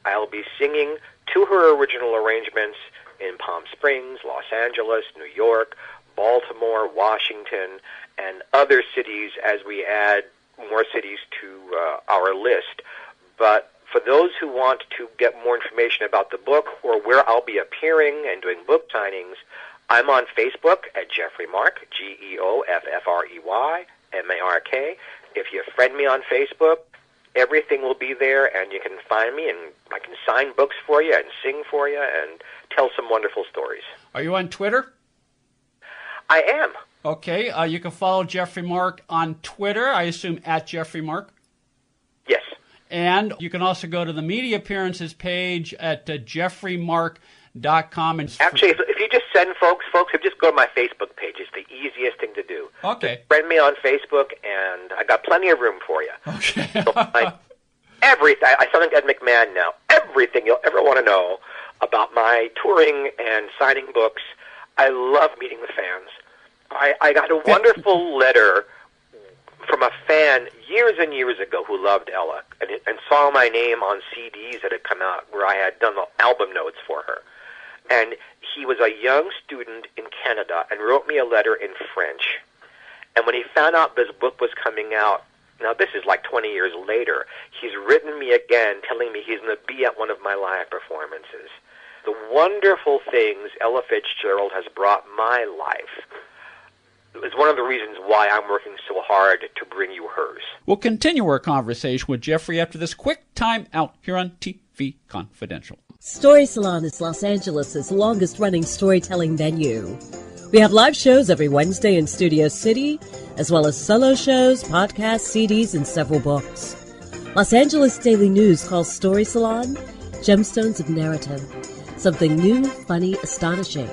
I'll be singing to her original arrangements in Palm Springs, Los Angeles, New York, Baltimore, Washington, and other cities as we add more cities to our list. But for those who want to get more information about the book or where I'll be appearing and doing book signings, I'm on Facebook at Geoffrey Mark, GeoffreyMark. If you friend me on Facebook, everything will be there, and you can find me, and I can sign books for you and sing for you and tell some wonderful stories. Are you on Twitter? I am. Okay. You can follow Geoffrey Mark on Twitter, I assume at Geoffrey Mark. Yes. And you can also go to the media appearances page at geoffreymark.com. And actually, if you just send folks, if you just go to my Facebook page, it's the easiest thing to do. Okay. Just friend me on Facebook, and I got plenty of room for you. Okay. So I sound like Ed McMahon now. Everything you'll ever want to know about my touring and signing books. I love meeting the fans. I got a wonderful letter from a fan years and years ago who loved Ella and saw my name on CDs that had come out where I had done the album notes for her. And he was a young student in Canada and wrote me a letter in French. And when he found out this book was coming out, now this is like 20 years later, he's written me again telling me he's going to be at one of my live performances. The wonderful things Ella Fitzgerald has brought my life is one of the reasons why I'm working so hard to bring you hers. We'll continue our conversation with Geoffrey after this quick time out here on TV Confidential. Story Salon is Los Angeles' longest-running storytelling venue. We have live shows every Wednesday in Studio City, as well as solo shows, podcasts, CDs, and several books. Los Angeles Daily News calls Story Salon Gemstones of Narrative, something new, funny, astonishing.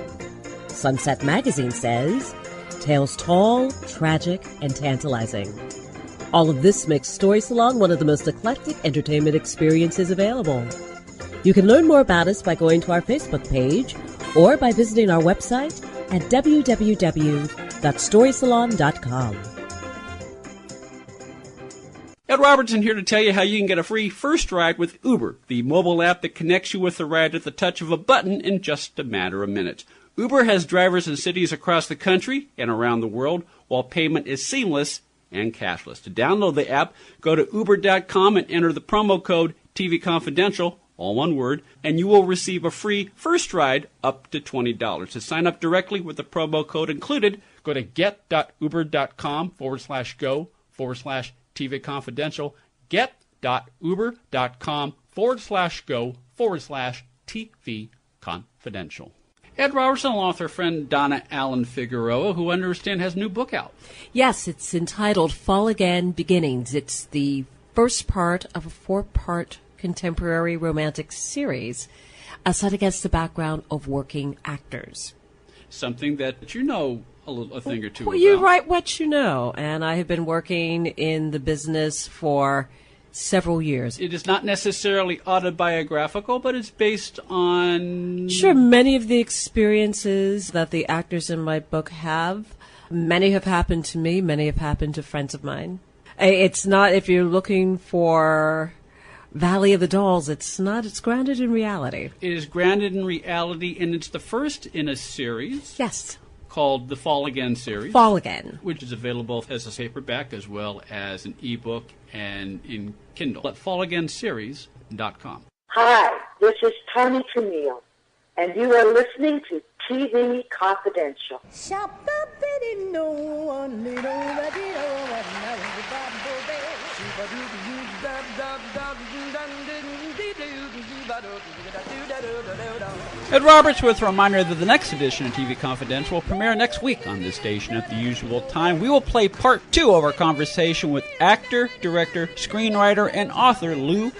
Sunset Magazine says tales tall, tragic, and tantalizing. All of this makes Story Salon one of the most eclectic entertainment experiences available. You can learn more about us by going to our Facebook page or by visiting our website at www.storysalon.com. Ed Robertson here to tell you how you can get a free first ride with Uber, the mobile app that connects you with the ride at the touch of a button in just a matter of minutes. Uber has drivers in cities across the country and around the world, while payment is seamless and cashless. To download the app, go to uber.com and enter the promo code TV Confidential, all one word, and you will receive a free first ride up to $20. To sign up directly with the promo code included, go to get.uber.com/go/TV Confidential, get.uber.com/go/TV Confidential. Ed Robertson, along with her friend Donna Allen Figueroa, who I understand has a new book out. Yes, it's entitled Fall Again Beginnings. It's the first part of a 4-part contemporary romantic series set against the background of working actors. Something that you know a thing or two well, about. You write what you know, and I have been working in the business for several years. It is not necessarily autobiographical, but it's based on... Sure, many of the experiences that the actors in my book have, many have happened to me, many have happened to friends of mine. It's not, if you're looking for Valley of the Dolls, it's not, it's grounded in reality. It is grounded in reality, and it's the first in a series. Yes. Called the Fall Again series. Fall Again. Which is available as a paperback as well as an ebook and in Kindle at fallagainseries.com. Hi, this is Tony Camille, and you are listening to TV Confidential. Ed Roberts with a reminder that the next edition of TV Confidential will premiere next week on this station at the usual time. We will play part 2 of our conversation with actor, director, screenwriter, and author Lou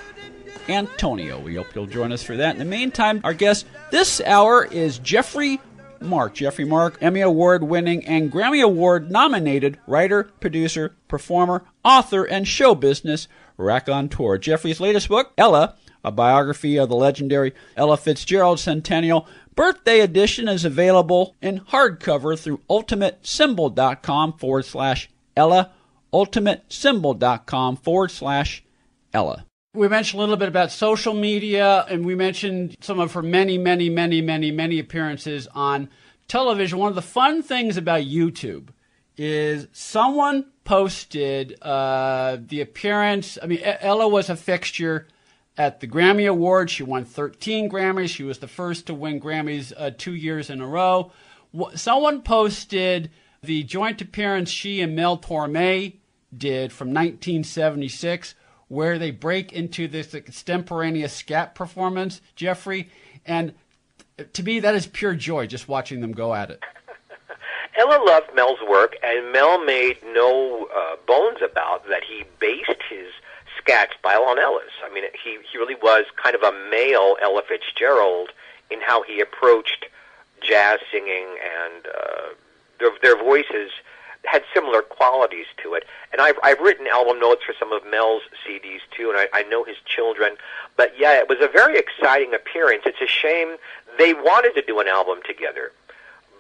Antonio. We hope you'll join us for that. In the meantime, our guest this hour is Geoffrey Mark. Geoffrey Mark, Emmy Award-winning and Grammy Award-nominated writer, producer, performer, author, and show business raconteur. Geoffrey's latest book, Ella, a biography of the legendary Ella Fitzgerald Centennial Birthday Edition, is available in hardcover through ultimatesymbol.com/Ella, ultimatesymbol.com/Ella. We mentioned a little bit about social media, and we mentioned some of her many appearances on television. One of the fun things about YouTube is someone posted the appearance. I mean, Ella was a fixture at the Grammy Awards. She won 13 Grammys. She was the first to win Grammys 2 years in a row. Someone posted the joint appearance she and Mel Torme did from 1976, where they break into this extemporaneous scat performance, Geoffrey. And to me, that is pure joy, just watching them go at it. Ella loved Mel's work, and Mel made no bones about that he based his scat style on Ella's. I mean, he really was kind of a male Ella Fitzgerald in how he approached jazz singing, and their voices had similar qualities to it. And I've written album notes for some of Mel's CDs too, and I know his children. But yeah, it was a very exciting appearance. It's a shame they wanted to do an album together,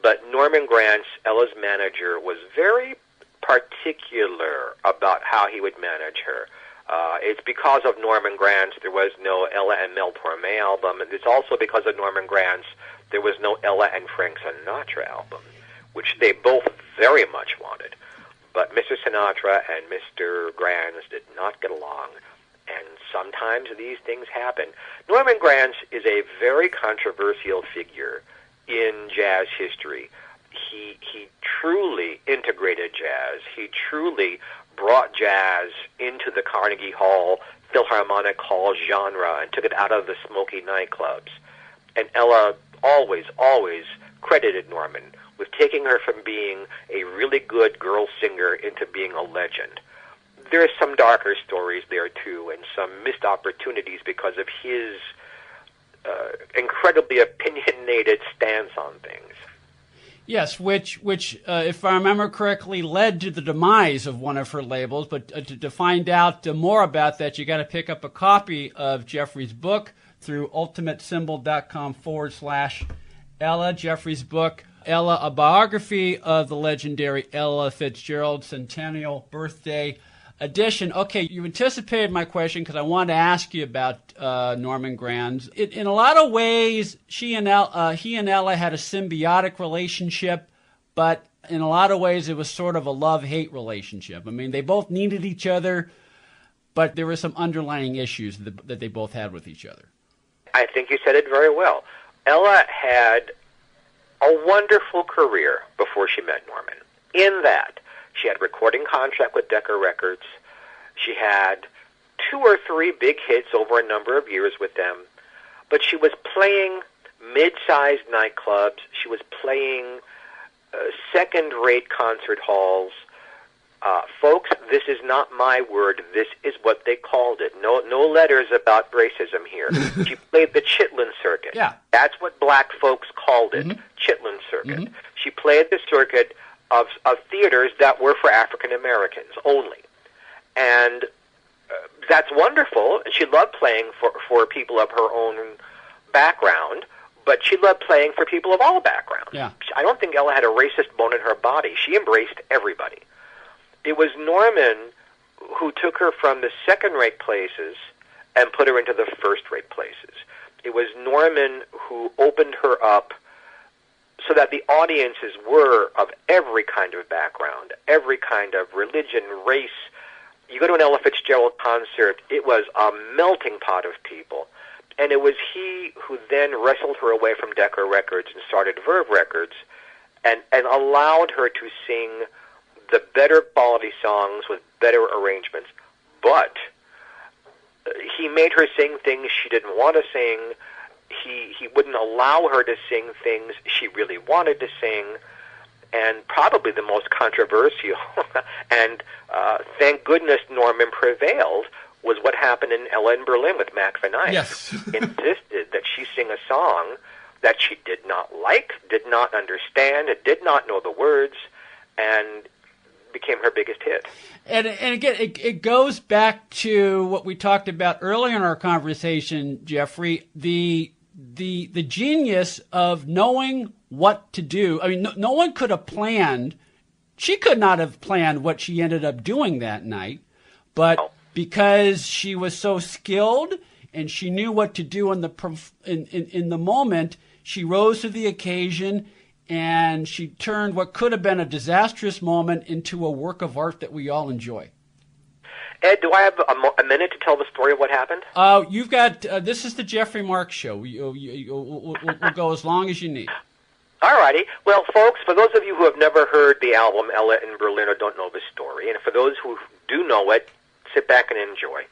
but Norman Granz, Ella's manager, was very particular about how he would manage her. It's because of Norman Granz there was no Ella and Mel Torme album, and it's also because of Norman Granz there was no Ella and Frank Sinatra album, which they both very much wanted. But Mr. Sinatra and Mr. Granz did not get along, and sometimes these things happen. Norman Granz is a very controversial figure in jazz history. He truly integrated jazz. He truly brought jazz into the Carnegie Hall, Philharmonic Hall genre and took it out of the smoky nightclubs. And Ella always credited Norman with taking her from being a really good girl singer into being a legend. There are some darker stories there, too, and some missed opportunities because of his incredibly opinionated stance on things. Yes, which, if I remember correctly, led to the demise of one of her labels. But to find out more about that, you got to pick up a copy of Geoffrey's book through ultimatesymbol.com/Ella. Geoffrey's book, Ella, a biography of the legendary Ella Fitzgerald Centennial Birthday Edition. Okay, you anticipated my question because I wanted to ask you about Norman Granz. In a lot of ways, he and Ella had a symbiotic relationship, but in a lot of ways, it was sort of a love-hate relationship. I mean, they both needed each other, but there were some underlying issues that they both had with each other. I think you said it very well. Ella had a wonderful career before she met Norman, in that she had a recording contract with Decca Records. She had 2 or 3 big hits over a number of years with them. But she was playing mid-sized nightclubs. She was playing second-rate concert halls. Folks, this is not my word. This is what they called it. No letters about racism here. She played the Chitlin Circuit. Yeah. That's what black folks called it, Chitlin Circuit. She played the circuit of theaters that were for African Americans only. And that's wonderful. And she loved playing for people of her own background, but she loved playing for people of all backgrounds. Yeah. I don't think Ella had a racist bone in her body. She embraced everybody. It was Norman who took her from the second-rate places and put her into the first-rate places. It was Norman who opened her up so that the audiences were of every kind of background, every kind of religion, race. You go to an Ella Fitzgerald concert, it was a melting pot of people. And it was he who then wrestled her away from Decca Records and started Verve Records and allowed her to sing the better quality songs with better arrangements. But he made her sing things she didn't want to sing. He wouldn't allow her to sing things she really wanted to sing. And probably the most controversial, and thank goodness Norman prevailed, was what happened in Ella in Berlin with Mac the Knife. Yes. Insisted that she sing a song that she did not like, did not understand, did not know the words, and became her biggest hit. And again, it goes back to what we talked about earlier in our conversation, Geoffrey, the genius of knowing what to do. I mean, no one could have planned. She could not have planned what she ended up doing that night, but because she was so skilled and she knew what to do in the moment, she rose to the occasion. And she turned what could have been a disastrous moment into a work of art that we all enjoy. Ed, do I have a minute to tell the story of what happened? You've got, this is the Geoffrey Marks Show. We'll go as long as you need. All righty. Well, folks, for those of you who have never heard the album Ella in Berlin or don't know the story, and for those who do know it, sit back and enjoy.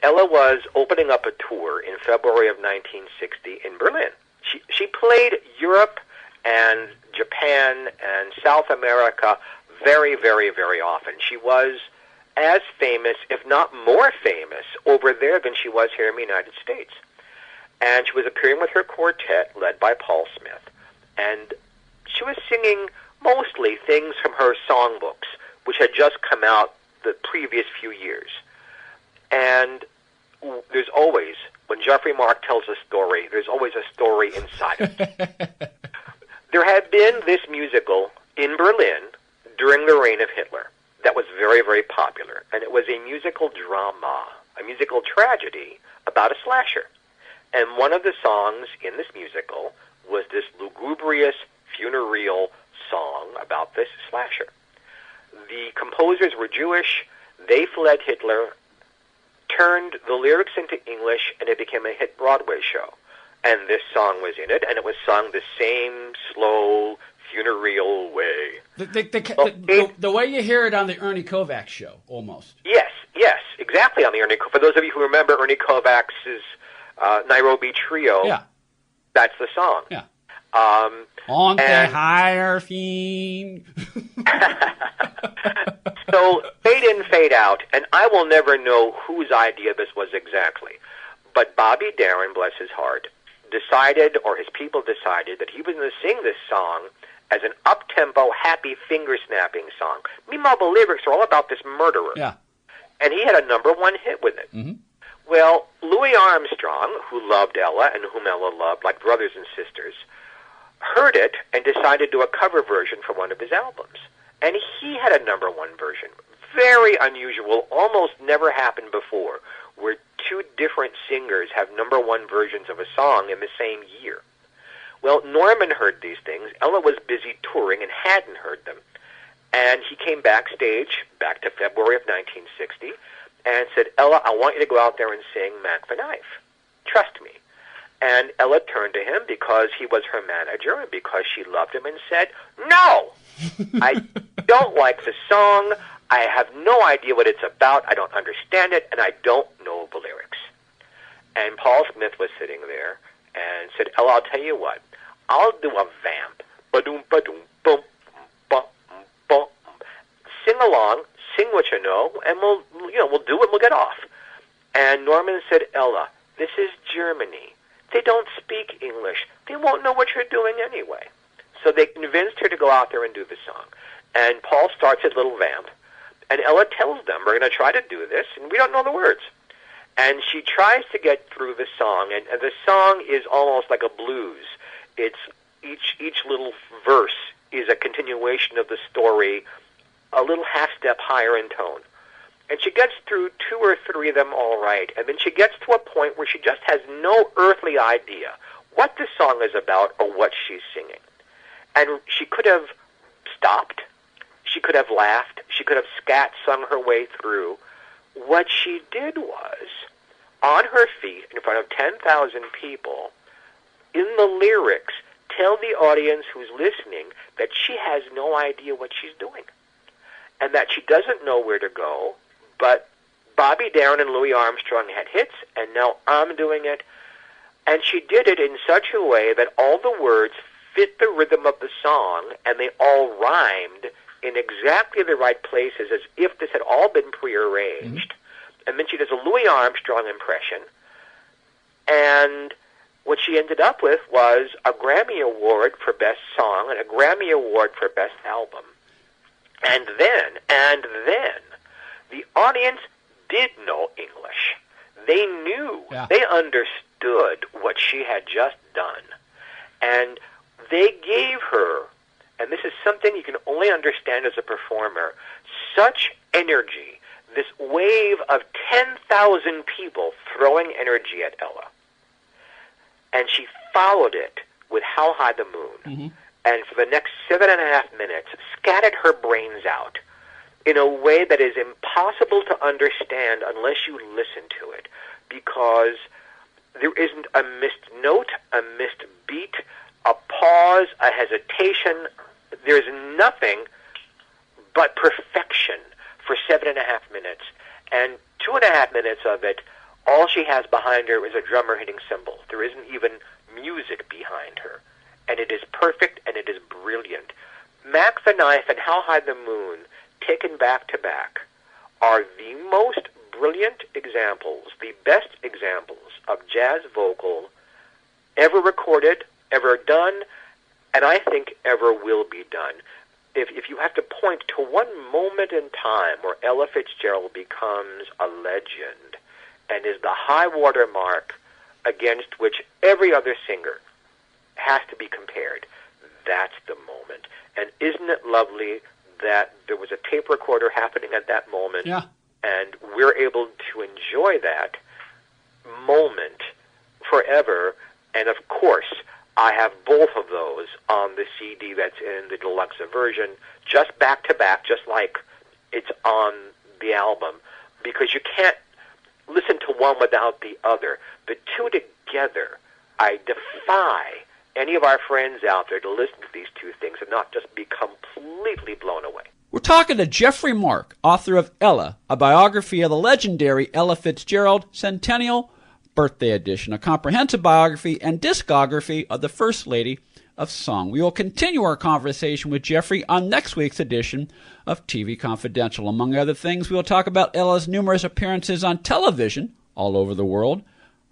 Ella was opening up a tour in February of 1960 in Berlin. She played Europe and Japan and South America very, very, very often. She was as famous, if not more famous, over there than she was here in the United States. And she was appearing with her quartet, led by Paul Smith. And she was singing mostly things from her songbooks, which had just come out the previous few years. And there's always, when Geoffrey Mark tells a story, there's always a story inside it. There had been this musical in Berlin during the reign of Hitler that was very, very popular. And it was a musical drama, a musical tragedy about a slasher. And one of the songs in this musical was this lugubrious, funereal song about this slasher. The composers were Jewish. They fled Hitler, turned the lyrics into English, and it became a hit Broadway show. And this song was in it, and it was sung the same slow, funereal way. The way you hear it on the Ernie Kovacs show, almost. Yes, exactly on the Ernie. For those of you who remember Ernie Kovacs' Nairobi Trio, yeah, that's the song. Yeah. On the higher fiend. So fade in, fade out, and I will never know whose idea this was exactly. But Bobby Darin, bless his heart, decided, or his people decided, that he was going to sing this song as an up-tempo, happy, finger-snapping song. Meanwhile, the lyrics are all about this murderer. Yeah. And he had a #1 hit with it. Mm-hmm. Well, Louis Armstrong, who loved Ella and whom Ella loved like brothers and sisters, heard it and decided to do a cover version for one of his albums. And he had a #1 version. Very unusual, almost never happened before, where two different singers have #1 versions of a song in the same year. Well, Norman heard these things. Ella was busy touring and hadn't heard them. And he came backstage, back to February of 1960, and said, Ella, I want you to go out there and sing Mac the Knife. Trust me. And Ella turned to him because he was her manager and because she loved him and said, no, I don't like the song. I have no idea what it's about. I don't understand it, and I don't know the lyrics. And Paul Smith was sitting there, and said, Ella, I'll tell you what, I'll do a vamp. Ba-doom, ba-doom, boom, bum, bum. Sing along, sing what you know, and we'll do it and we'll get off. And Norman said, Ella, this is Germany. They don't speak English. They won't know what you're doing anyway. So they convinced her to go out there and do the song. And Paul starts his little vamp, and Ella tells them, we're going to try to do this, and we don't know the words. And she tries to get through the song, and the song is almost like a blues. It's each little verse is a continuation of the story, a little half step higher in tone. And she gets through 2 or 3 of them all right, and then she gets to a point where she just has no earthly idea what the song is about or what she's singing. And she could have stopped, she could have laughed, she could have scat sung her way through. What she did was, on her feet, in front of 10,000 people, in the lyrics, tell the audience who's listening that she has no idea what she's doing, and that she doesn't know where to go, but Bobby Darin and Louis Armstrong had hits, and now I'm doing it. And she did it in such a way that all the words fit the rhythm of the song, and they all rhymed in exactly the right places, as if this had all been prearranged. And then she does a Louis Armstrong impression, and what she ended up with was a Grammy Award for Best Song and a Grammy Award for Best Album. And then, the audience did know English. They knew, they understood what she had just done. And they gave her, and this is something you can only understand as a performer, such energy, this wave of 10,000 people throwing energy at Ella. And she followed it with How High the Moon. And for the next 7.5 minutes, scattered her brains out in a way that is impossible to understand unless you listen to it, because there isn't a missed note, a missed beat, a pause, a hesitation. There's nothing but perfection for 7.5 minutes. And 2.5 minutes of it, all she has behind her is a drummer hitting cymbals. There isn't even music behind her. And it is perfect, and it is brilliant. Mac the Knife and How High the Moon, taken back to back, are the most brilliant examples, the best examples of jazz vocal ever recorded, ever done, and I think ever will be done. If you have to point to one moment in time where Ella Fitzgerald becomes a legend and is the high water mark against which every other singer has to be compared, that's the moment. And isn't it lovely that there was a tape recorder happening at that moment, and we're able to enjoy that moment forever. And of course, I have both of those on the CD that's in the deluxe version, just back to back, just like it's on the album, because you can't listen to one without the other. The two together, I defy any of our friends out there to listen to these two things and not just be completely blown away. We're talking to Geoffrey Mark, author of Ella, a biography of the legendary Ella Fitzgerald Centennial Birthday Edition, a comprehensive biography and discography of the First Lady of Song. We will continue our conversation with Geoffrey on next week's edition of TV Confidential. Among other things, we will talk about Ella's numerous appearances on television all over the world,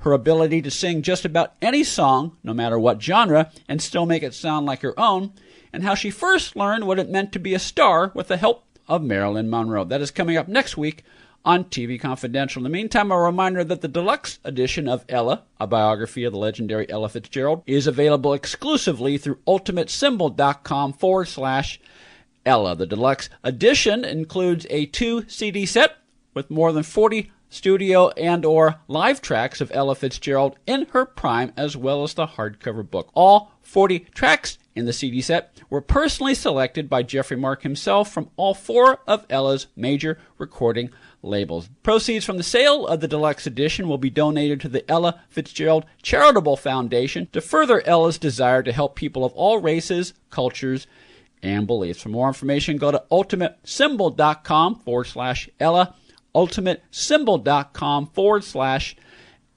her ability to sing just about any song, no matter what genre, and still make it sound like her own, and how she first learned what it meant to be a star with the help of Marilyn Monroe. That is coming up next week on TV Confidential. In the meantime, a reminder that the deluxe edition of Ella, a biography of the legendary Ella Fitzgerald, is available exclusively through ultimatesymbol.com/Ella. The deluxe edition includes a 2-CD set with more than 40 studio and or live tracks of Ella Fitzgerald in her prime, as well as the hardcover book. All 40 tracks in the CD set were personally selected by Geoffrey Mark himself from all 4 of Ella's major recording labels. Proceeds from the sale of the deluxe edition will be donated to the Ella Fitzgerald Charitable Foundation to further Ella's desire to help people of all races, cultures, and beliefs. For more information, go to ultimatesymbol.com/Ella, ultimatesymbol.com/Ella.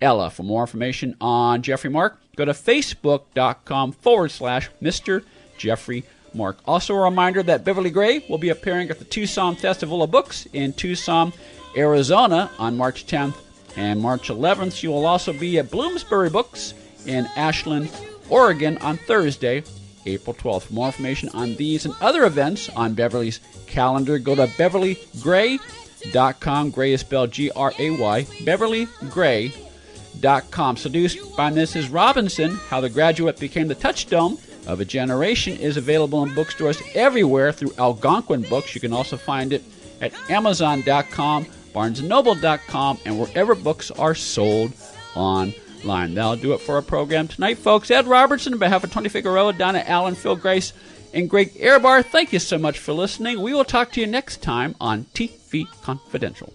Ella. For more information on Geoffrey Mark, go to facebook.com/Mr. Geoffrey Mark. Also a reminder that Beverly Gray will be appearing at the Tucson Festival of Books in Tucson, Arizona on March 10th and March 11th. She will also be at Bloomsbury Books in Ashland, Oregon on Thursday, April 12th. For more information on these and other events on Beverly's calendar, go to beverlygray.com. Gray is spelled Gray, beverlygray.com. Seduced by Mrs. Robinson, How the Graduate Became the Touchstone of a Generation is available in bookstores everywhere through Algonquin Books. You can also find it at Amazon.com, BarnesandNoble.com, and wherever books are sold online. That'll do it for our program tonight, folks. Ed Robertson, on behalf of Tony Figueroa, Donna Allen, Phil Grace, and Greg Ehrbar, thank you so much for listening. We will talk to you next time on TV Confidential.